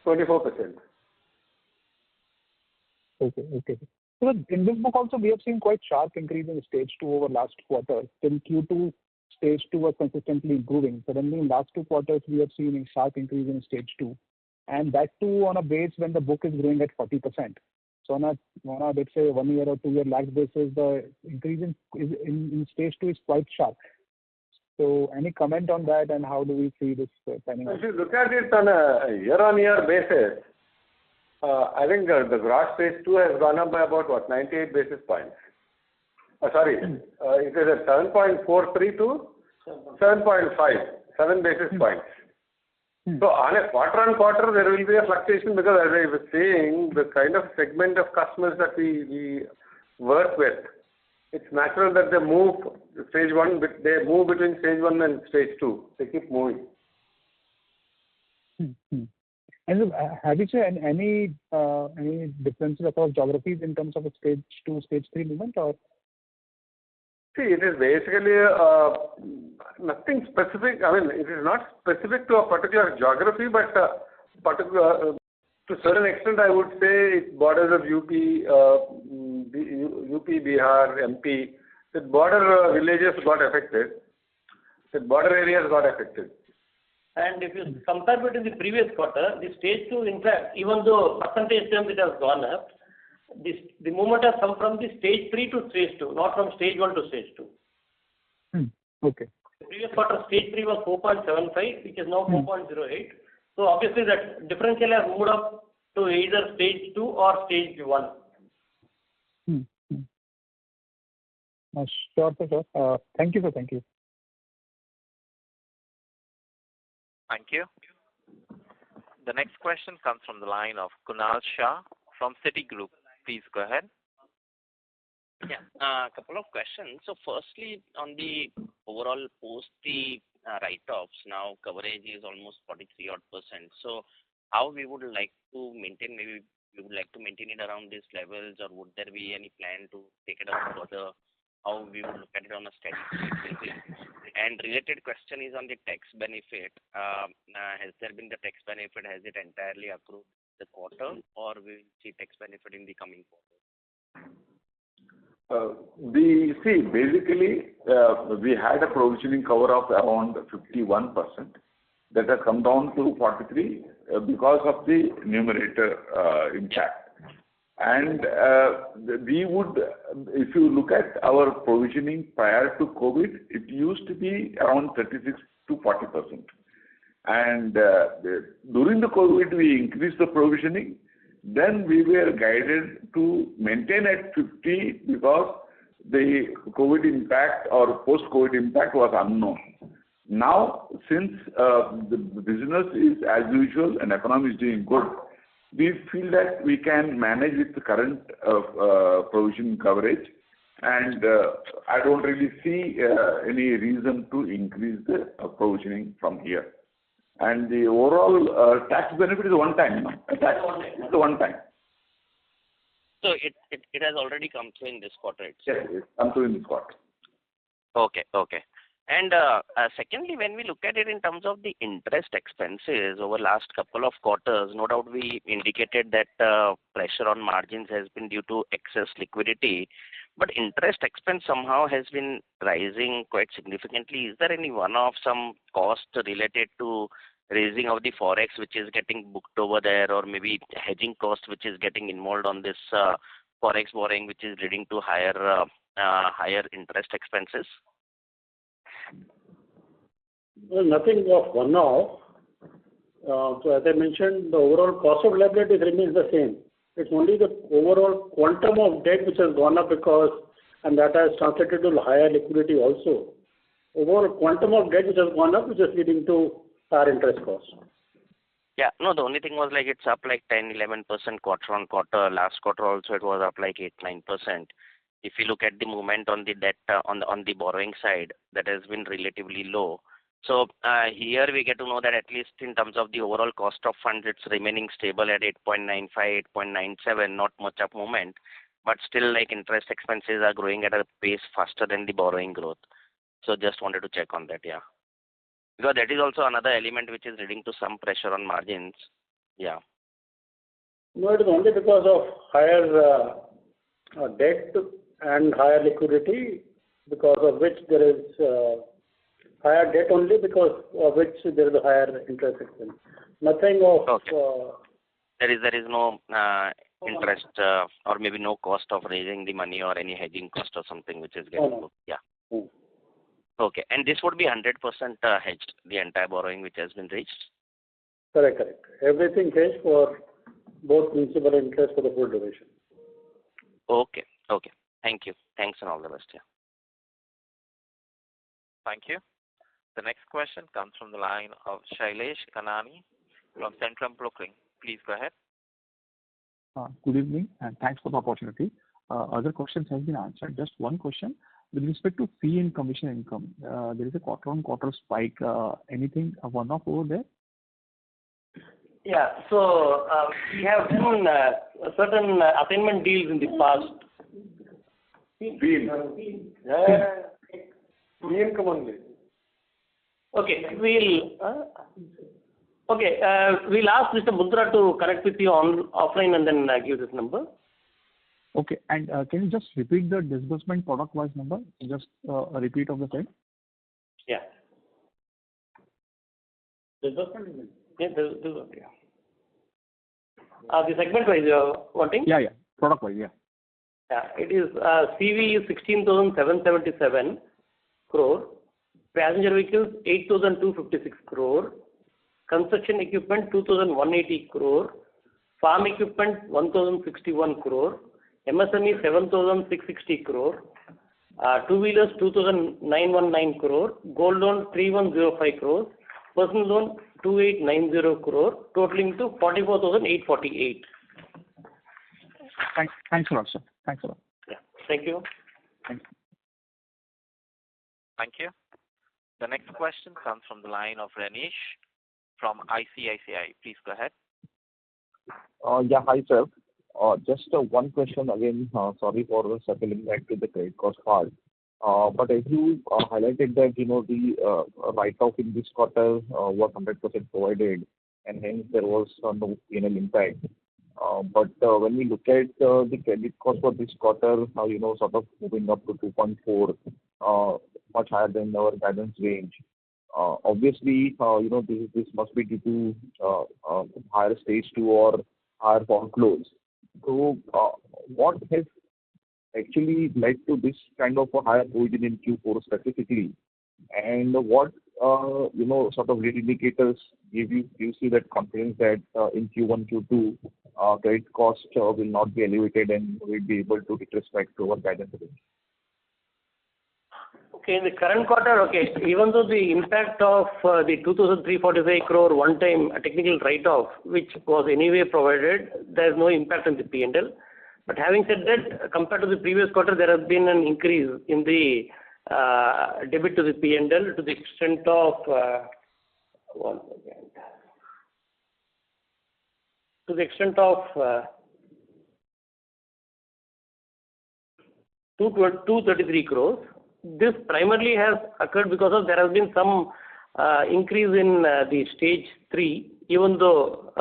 24%. Okay. So in this book also, we have seen quite sharp increase in stage 2 over last quarter. Till Q2, stage 2 was consistently improving. Suddenly in last 2 quarters, we have seen a sharp increase in stage 2. And that too on a base when the book is growing at 40%. So on a let's say 1 year or 2 year lag basis, the increase in stage 2 is quite sharp. So any comment on that, and how do we see this panning out? If you look at it on a year-on-year basis, I think the gross stage 2 has gone up by about 98 basis points. It is at 7.43 to 7.5, 7 basis points. So on a quarter-on-quarter, there will be a fluctuation because, as I was saying, the kind of segment of customers that we work with, it's natural that they move stage 1, they move between stage 1 and stage 2. They keep moving. And have you seen any differences across geographies in terms of a stage 2, stage 3 movement, or? See, it is basically nothing specific. It is not specific to a particular geography, but to a certain extent, I would say it borders of UP, Bihar, MP. The border villages got affected. The border areas got affected. And if you compare between the previous quarter, the stage 2, in fact, even though percentage terms it has gone up, the movement has come from the stage 3 to stage 2, not from stage 1 to stage 2. Okay. The previous quarter, stage 3 was 4.75, which is now 4.08. So obviously that differential has moved up to either stage 2 or stage 1. Sure, sir. Thank you, sir. Thank you. Thank you. The next question comes from the line of Kunal Shah from Citigroup. Please go ahead. Yeah, a couple of questions. So firstly, on the overall post the write-offs, now coverage is almost 43%. So how we would like to maintain, maybe we would like to maintain it around these levels, or would there be any plan to take it up further? How we would look at it on a steady basis? And related question is on the tax benefit. Has there been the tax benefit? Has it entirely accrued the quarter, or will we see tax benefit in the coming quarter? Basically, we had a provisioning cover of around 51%. That has come down to 43 because of the numerator impact. And we would, if you look at our provisioning prior to COVID, it used to be around 36 to 40%. And during the COVID, we increased the provisioning. Then we were guided to maintain at 50 because the COVID impact or post-COVID impact was unknown. Now, since the business is as usual and economy is doing good, we feel that we can manage with the current provision coverage, and I don't really see any reason to increase the provisioning from here. And the overall tax benefit is one time. Tax is one time. So it has already come through in this quarter itself. Yes, it's come through in this quarter. Okay. And secondly, when we look at it in terms of the interest expenses over last couple of quarters, no doubt we indicated that pressure on margins has been due to excess liquidity, but interest expense somehow has been rising quite significantly. Is there any one-off, some cost related to raising of the forex which is getting booked over there, or maybe hedging cost which is getting involved on this forex borrowing, which is leading to higher interest expenses? Well, nothing of one-off. So as I mentioned, the overall cost of liability remains the same. It's only the overall quantum of debt which has gone up and that has translated to higher liquidity also. Overall quantum of debt which has gone up, which is leading to higher interest costs. Yeah, no, the only thing was like it's up like 10-11% quarter on quarter. Last quarter also it was up like 8-9%. If you look at the movement on the debt on the borrowing side, that has been relatively low. So here we get to know that at least in terms of the overall cost of funds, it's remaining stable at 8.95, 8.97, not much of movement, but still like interest expenses are growing at a pace faster than the borrowing growth. So just wanted to check on that, yeah. Because that is also another element which is leading to some pressure on margins. Yeah. No, it is only because of higher debt and higher liquidity, because of which there is higher debt only, because of which there is a higher interest expense. Nothing of... Okay. There is no interest or maybe no cost of raising the money or any hedging cost or something which is getting booked. Yeah. Okay. And this would be 100% hedged, the entire borrowing which has been raised? Correct. Everything hedged for both principal and interest for the full duration. Okay. Thank you. Thanks and all the best. Yeah. Thank you. The next question comes from the line of Shailesh Kanani from Centrum Broking. Please go ahead. Good evening, and thanks for the opportunity. Other questions have been answered. Just one question. With respect to fee and commission income, there is a quarter-on-quarter spike. Anything one-off over there? Yeah. So we have done certain assignment deals in the past. Fee income only. Okay. We'll ask Mr. Mundra to connect with you offline and then give this number. Okay. And can you just repeat the disbursement product-wise number? Just a repeat of the same. Yeah. Disbursement? Yeah, disbursement. The segment-wise you're wanting? Yeah. Product-wise, yeah. Yeah. It is CV is 16,777 crore. Passenger vehicles 8,256 crore. Construction equipment 2,180 crore. Farm equipment 1,061 crore. MSME 7,660 crore. Two-wheelers 2,919 crore. Gold loan 3,105 crore. Personal loan 2,890 crore. Totaling to 44,848. Thanks a lot, sir. Thanks a lot. Yeah. Thank you. Thanks. Thank you. The next question comes from the line of Renish from ICICI. Please go ahead. Yeah, hi, sir. Just one question again. Sorry for circling back to the credit cost part. But as you highlighted that, the write-off in this quarter was 100% provided, and hence there was no P&L impact. But when we look at the credit cost for this quarter, sort of moving up to 2.4, much higher than our guidance range. Obviously, this must be due to higher stage 2 or higher foreclose. So, what has actually led to this kind of a higher provision in Q4 specifically? And what, sort of lead indicators give you see that confidence that in Q1, Q2, credit cost will not be elevated and we'll be able to retrospect to our guidance range? Okay, in the current quarter, okay, even though the impact of the 2,345 crore one-time technical write-off, which was anyway provided, there is no impact on the P&L. But having said that, compared to the previous quarter, there has been an increase in the debit to the P&L to the extent of, one second, to the extent of 233 crores. This primarily has occurred because of there has been some increase in the stage 3, even though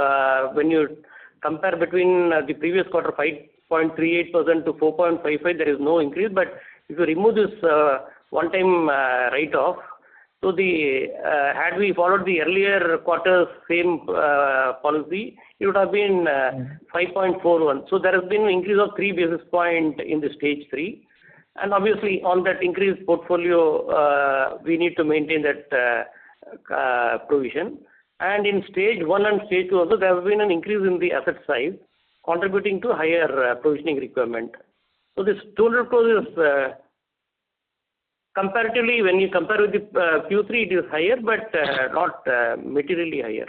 when you compare between the previous quarter 5.38% to 4.55, there is no increase. But if you remove this one-time write-off, so the had we followed the earlier quarter's same policy, it would have been 5.41. So there has been an increase of 3 basis points in the stage 3. And obviously, on that increased portfolio, we need to maintain that provision. And in stage 1 and stage 2 also, there has been an increase in the asset size, contributing to higher provisioning requirement. So this 200 crores is comparatively, when you compare with the Q3, it is higher, but not materially higher.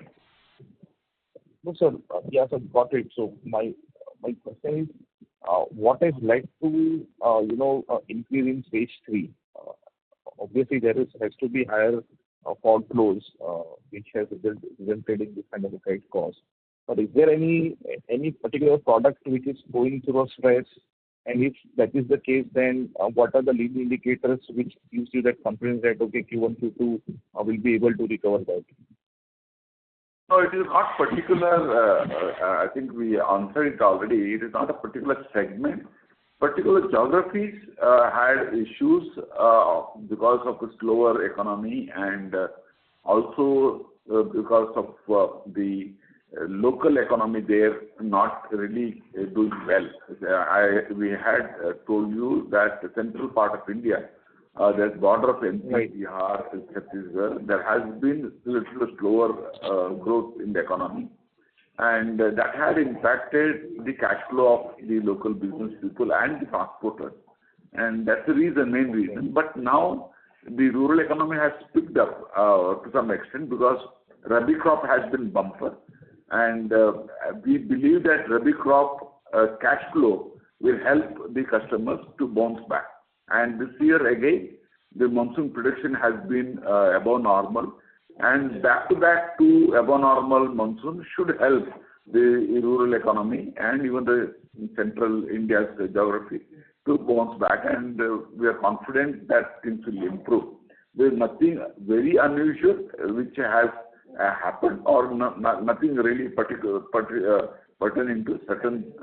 No, sir. Yeah, sir, got it. So my question is, what has led to increase in stage 3? Obviously, has to be higher foreclose, which has resulted in this kind of a credit cost. But is there any particular product which is going through a stress? And if that is the case, then what are the leading indicators which gives you that confidence that okay, Q1, Q2 will be able to recover that? No, it is not particular. I think we answered it already. It is not a particular segment. Particular geographies had issues because of the slower economy and also because of the local economy there not really doing well. We had told you that the central part of India, there's border of MP, Bihar, Chhattisgarh, there has been a little slower growth in the economy. And that had impacted the cash flow of the local business people and the transporters. And that's the main reason. But now the rural economy has picked up to some extent because Rabi crop has been bumper. And we believe that Rabi crop cash flow will help the customers to bounce back. And this year again, the monsoon prediction has been above normal. And back to above normal monsoon should help the rural economy and even the central India's geography to bounce back. And we are confident that things will improve. There is nothing very unusual which has happened or nothing really particular pertaining to certain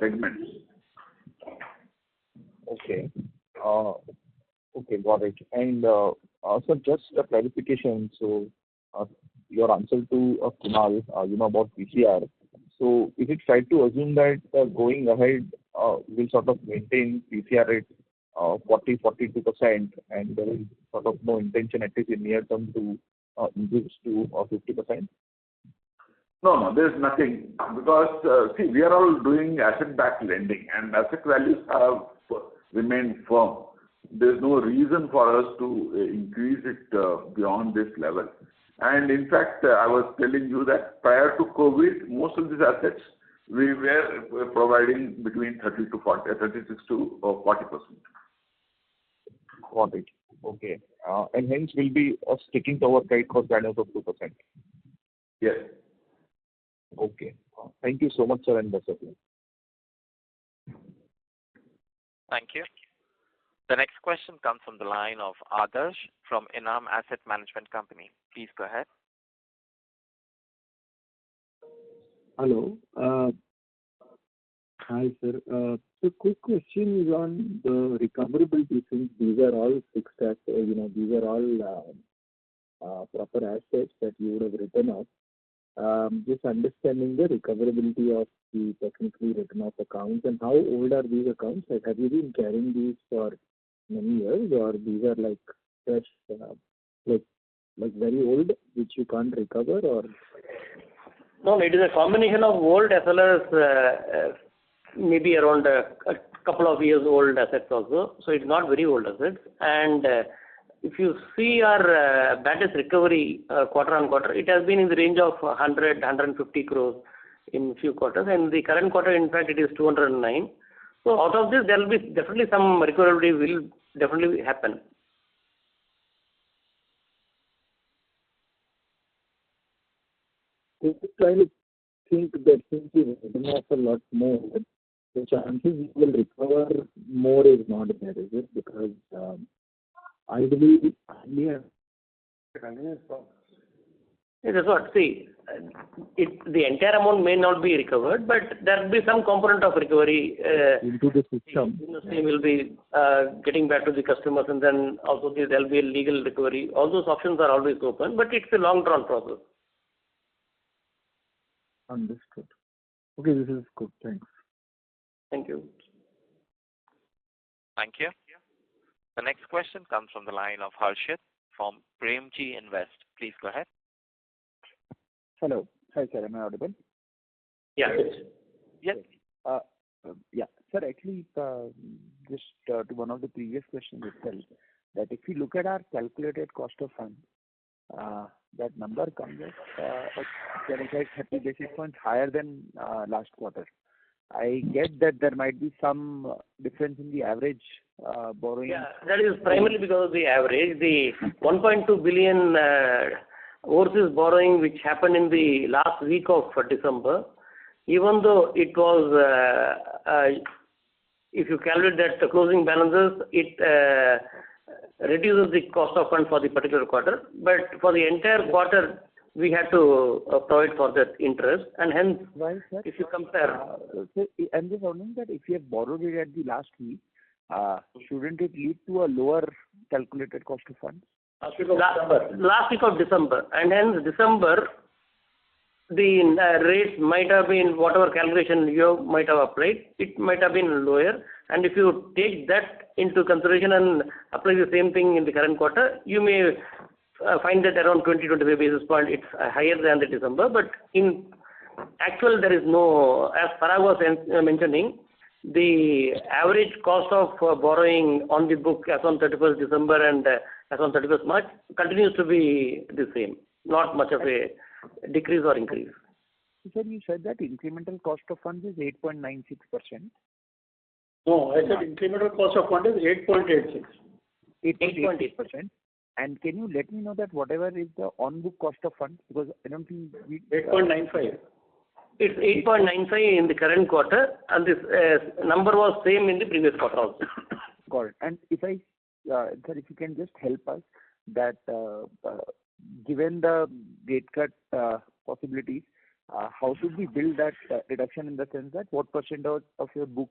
segments. Okay. Okay, got it. And also just a clarification. So your answer to Kunal, about PCR. So is it fair to assume that going ahead, we'll sort of maintain PCR at 42%, and there is sort of no intention, at least in near term, to increase to 50%? No, there's nothing. Because, see, we are all doing asset-backed lending, and asset values have remained firm. There's no reason for us to increase it beyond this level. And in fact, I was telling you that prior to COVID, most of these assets, we were providing between 36 to 40%. Got it. Okay. And hence we'll be sticking to our credit cost guidance of 2%. Yes. Okay. Thank you so much, sir, and best of luck. Thank you. The next question comes from the line of Adarsh from Enam Asset Management Company. Please go ahead. Hello. Hi, sir. So quick question is on the recoverability, since these are all fixed assets, these are all proper assets that you would have written off. just understanding the recoverability of the technically written off accounts and how old are these accounts? Like, have you been carrying these for many years, or these are like fresh, like very old, which you can't recover, or? No, it is a combination of old as well as maybe around a couple of years old assets also. So it's not very old assets. And if you see our bad debt recovery quarter on quarter, it has been in the range of 150 crores in few quarters. And the current quarter, in fact, it is 209. So out of this, there will be definitely some recovery will definitely happen. I'm just trying to think that since you've written off a lot more, the chances you will recover more is not there, is it? Because I believe, yeah. It is what, see, the entire amount may not be recovered, but there will be some component of recovery. Into the system. We will be getting back to the customers, and then also there will be a legal recovery. All those options are always open, but it's a long-drawn process. Understood. Okay, this is good. Thanks. Thank you. Thank you. The next question comes from the line of Harshit from Premji Invest. Please go ahead. Hello. Hi, sir. Am I audible? Yeah. Yes. Yeah. Sir, actually, just to one of the previous questions itself, that if you look at our calculated cost of funds, that number comes at 25-30 basis points higher than last quarter. I get that there might be some difference in the average borrowing. Yeah, that is primarily because of the average. The 1.2 billion overseas borrowing which happened in the last week of December, even though it was, if you calculate that the closing balances, it reduces the cost of funds for the particular quarter. But for the entire quarter, we had to provide for that interest, and hence, if you compare. So I'm just wondering that if you have borrowed it at the last week, shouldn't it lead to a lower calculated cost of funds? Last week of December, and hence December, the rates might have been whatever calculation you might have applied, it might have been lower. And if you take that into consideration and apply the same thing in the current quarter, you may find that around 20-25 basis points, it's higher than the December. But in actual, there is no, as Parag was mentioning, the average cost of borrowing on the book as on 31st December and as on 31st March continues to be the same. Not much of a decrease or increase. Sir, you said that incremental cost of funds is 8.96%. No, I said incremental cost of fund is 8.86. 8.8%. And can you let me know that whatever is the on-book cost of funds? Because I don't think we... 8.95. It's 8.95 in the current quarter, and this number was same in the previous quarter also. Got it. And if I, sir, if you can just help us that given the rate cut possibilities, how should we build that reduction in the sense that what percent of your book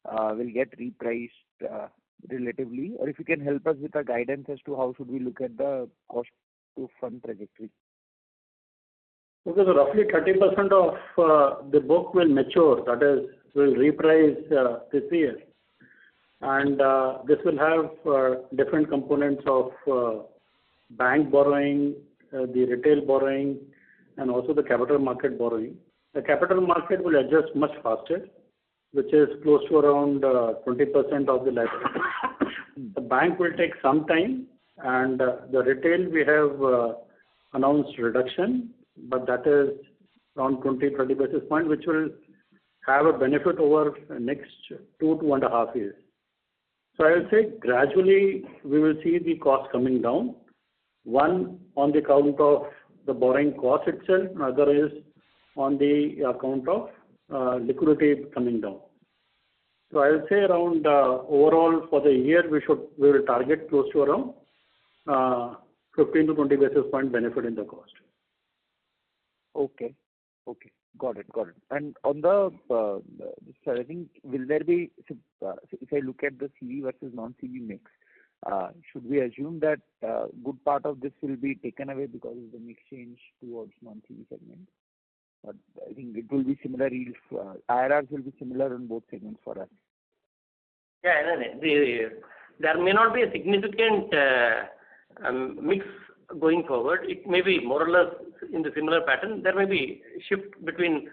will get repriced relatively, or if you can help us with a guidance as to how should we look at the cost to fund trajectory? Because roughly 30% of the book will mature, that is, will reprice this year. And this will have different components of bank borrowing, the retail borrowing, and also the capital market borrowing. The capital market will adjust much faster, which is close to around 20% of the liability. The bank will take some time, and the retail we have announced reduction, but that is around 20-30 basis points, which will have a benefit over the next 2.5 years. So I will say gradually we will see the cost coming down. One on the account of the borrowing cost itself, another is on the account of liquidity coming down. So I will say around overall for the year we will target close to around 15 to 20 basis point benefit in the cost. Okay. Got it. And on the, I think, will there be, if I look at the CV versus non-CV mix, should we assume that good part of this will be taken away because of the mix change towards non-CV segment? I think it will be similar yields. IRRs will be similar in both segments for us. Yeah, there may not be a significant mix going forward. It may be more or less in the similar pattern. There may be shift between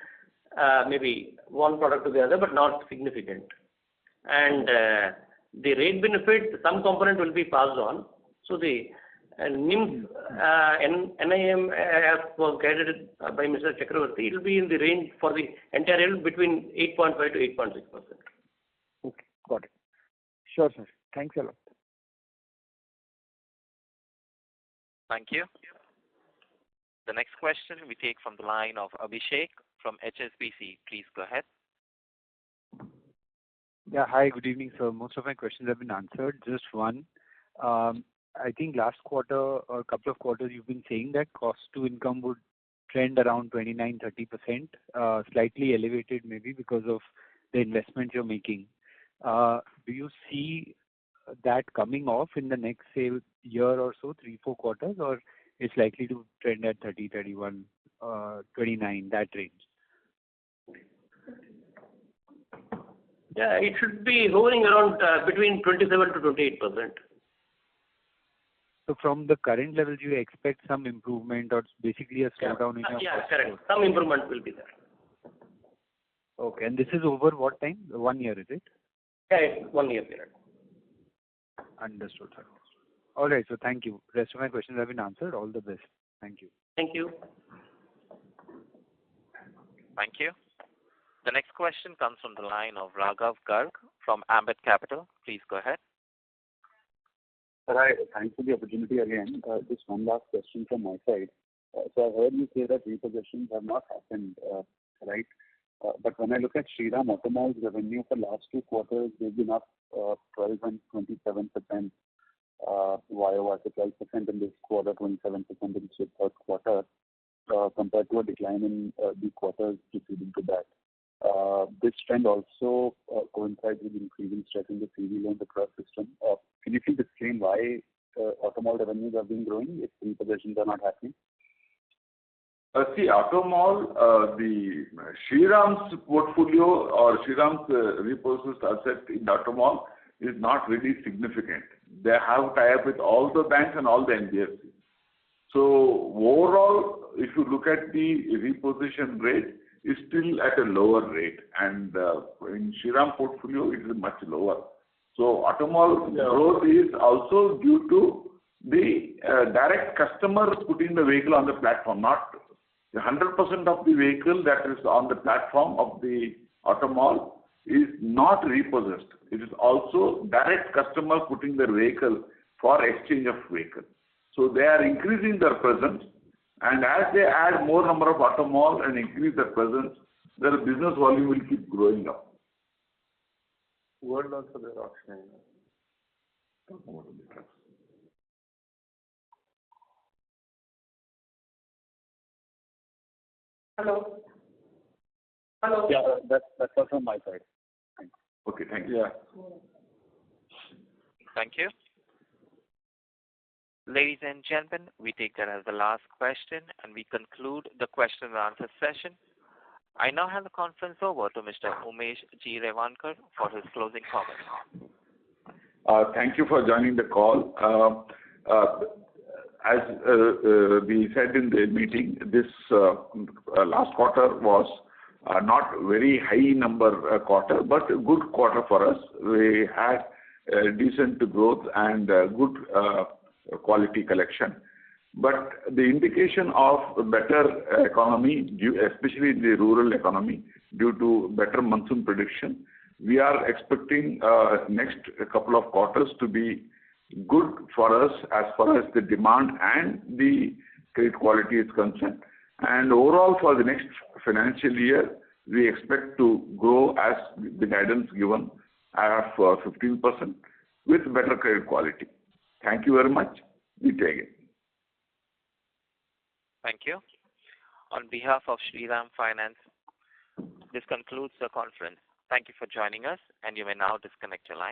maybe one product to the other, but not significant. And the rate benefit, some component will be passed on. So the NIM, NIM as was guided by Mr. Chakravarti, it will be in the range for the entire year between 8.5 to 8.6%. Okay, got it. Sure, sir. Thanks a lot. Thank you. The next question we take from the line of Abhishek from HSBC. Please go ahead. Yeah, hi, good evening, sir. Most of my questions have been answered. Just one. I think last quarter or a couple of quarters you've been saying that cost to income would trend around 29-30%, slightly elevated maybe because of the investment you're making. Do you see that coming off in the next, say, year or so, 3-4 quarters, or it's likely to trend at 30, 31, 29, that range? Yeah, it should be hovering around between 27 to 28%. So from the current level, do you expect some improvement or basically a slowdown in your Yeah, correct. Some improvement will be there. Okay, and this is over what time? 1 year, is it? Yeah, it's 1 year period. Understood, sir. All right, so thank you. Rest of my questions have been answered. All the best. Thank you. Thank you. Thank you. The next question comes from the line of Raghav Garg from Ambit Capital. Please go ahead. Hi, thanks for the opportunity again. Just one last question from my side. So I heard you say that repossessions have not happened, right? But when I look at Shriram Automall's revenue for last 2 quarters, they've been up 12 and 27% YOY, so 12% in this quarter, 27% in the third quarter, compared to a decline in the quarters preceding to that. This trend also coincides with increasing stress in the CV loans across system. Can you please explain why Automall revenues have been growing if repossessions are not happening? See, Automall, the Shriram's portfolio or Shriram's repossessed asset in Automall is not really significant. They have tie-up with all the banks and all the NBFCs. So overall, if you look at the repossession rate, it's still at a lower rate, and in Shriram portfolio, it is much lower. So Automall growth is also due to the direct customer putting the vehicle on the platform, not the 100% of the vehicle that is on the platform of the Automall is not repossessed. It is also direct customer putting their vehicle for exchange of vehicle. So they are increasing their presence, and as they add more number of Automall and increase their presence, their business volume will keep growing up. Word also their auction. Hello. Hello. Yeah, that's all from my side. Thanks. Okay, thank you. Yeah. Thank you. Ladies and gentlemen, we take that as the last question, and we conclude the question and answer session. I now hand the conference over to Mr. Umesh G. Revankar for his closing comments. Thank you for joining the call. As we said in the meeting, this last quarter was not very high number quarter, but a good quarter for us. We had decent growth and good quality collection. But the indication of a better economy, especially the rural economy, due to better monsoon prediction, we are expecting next couple of quarters to be good for us as far as the demand and the credit quality is concerned. And overall, for the next financial year, we expect to grow as the guidance given at 15% with better credit quality. Thank you very much. Meet again. Thank you. On behalf of Shriram Finance, this concludes the conference. Thank you for joining us, and you may now disconnect your line.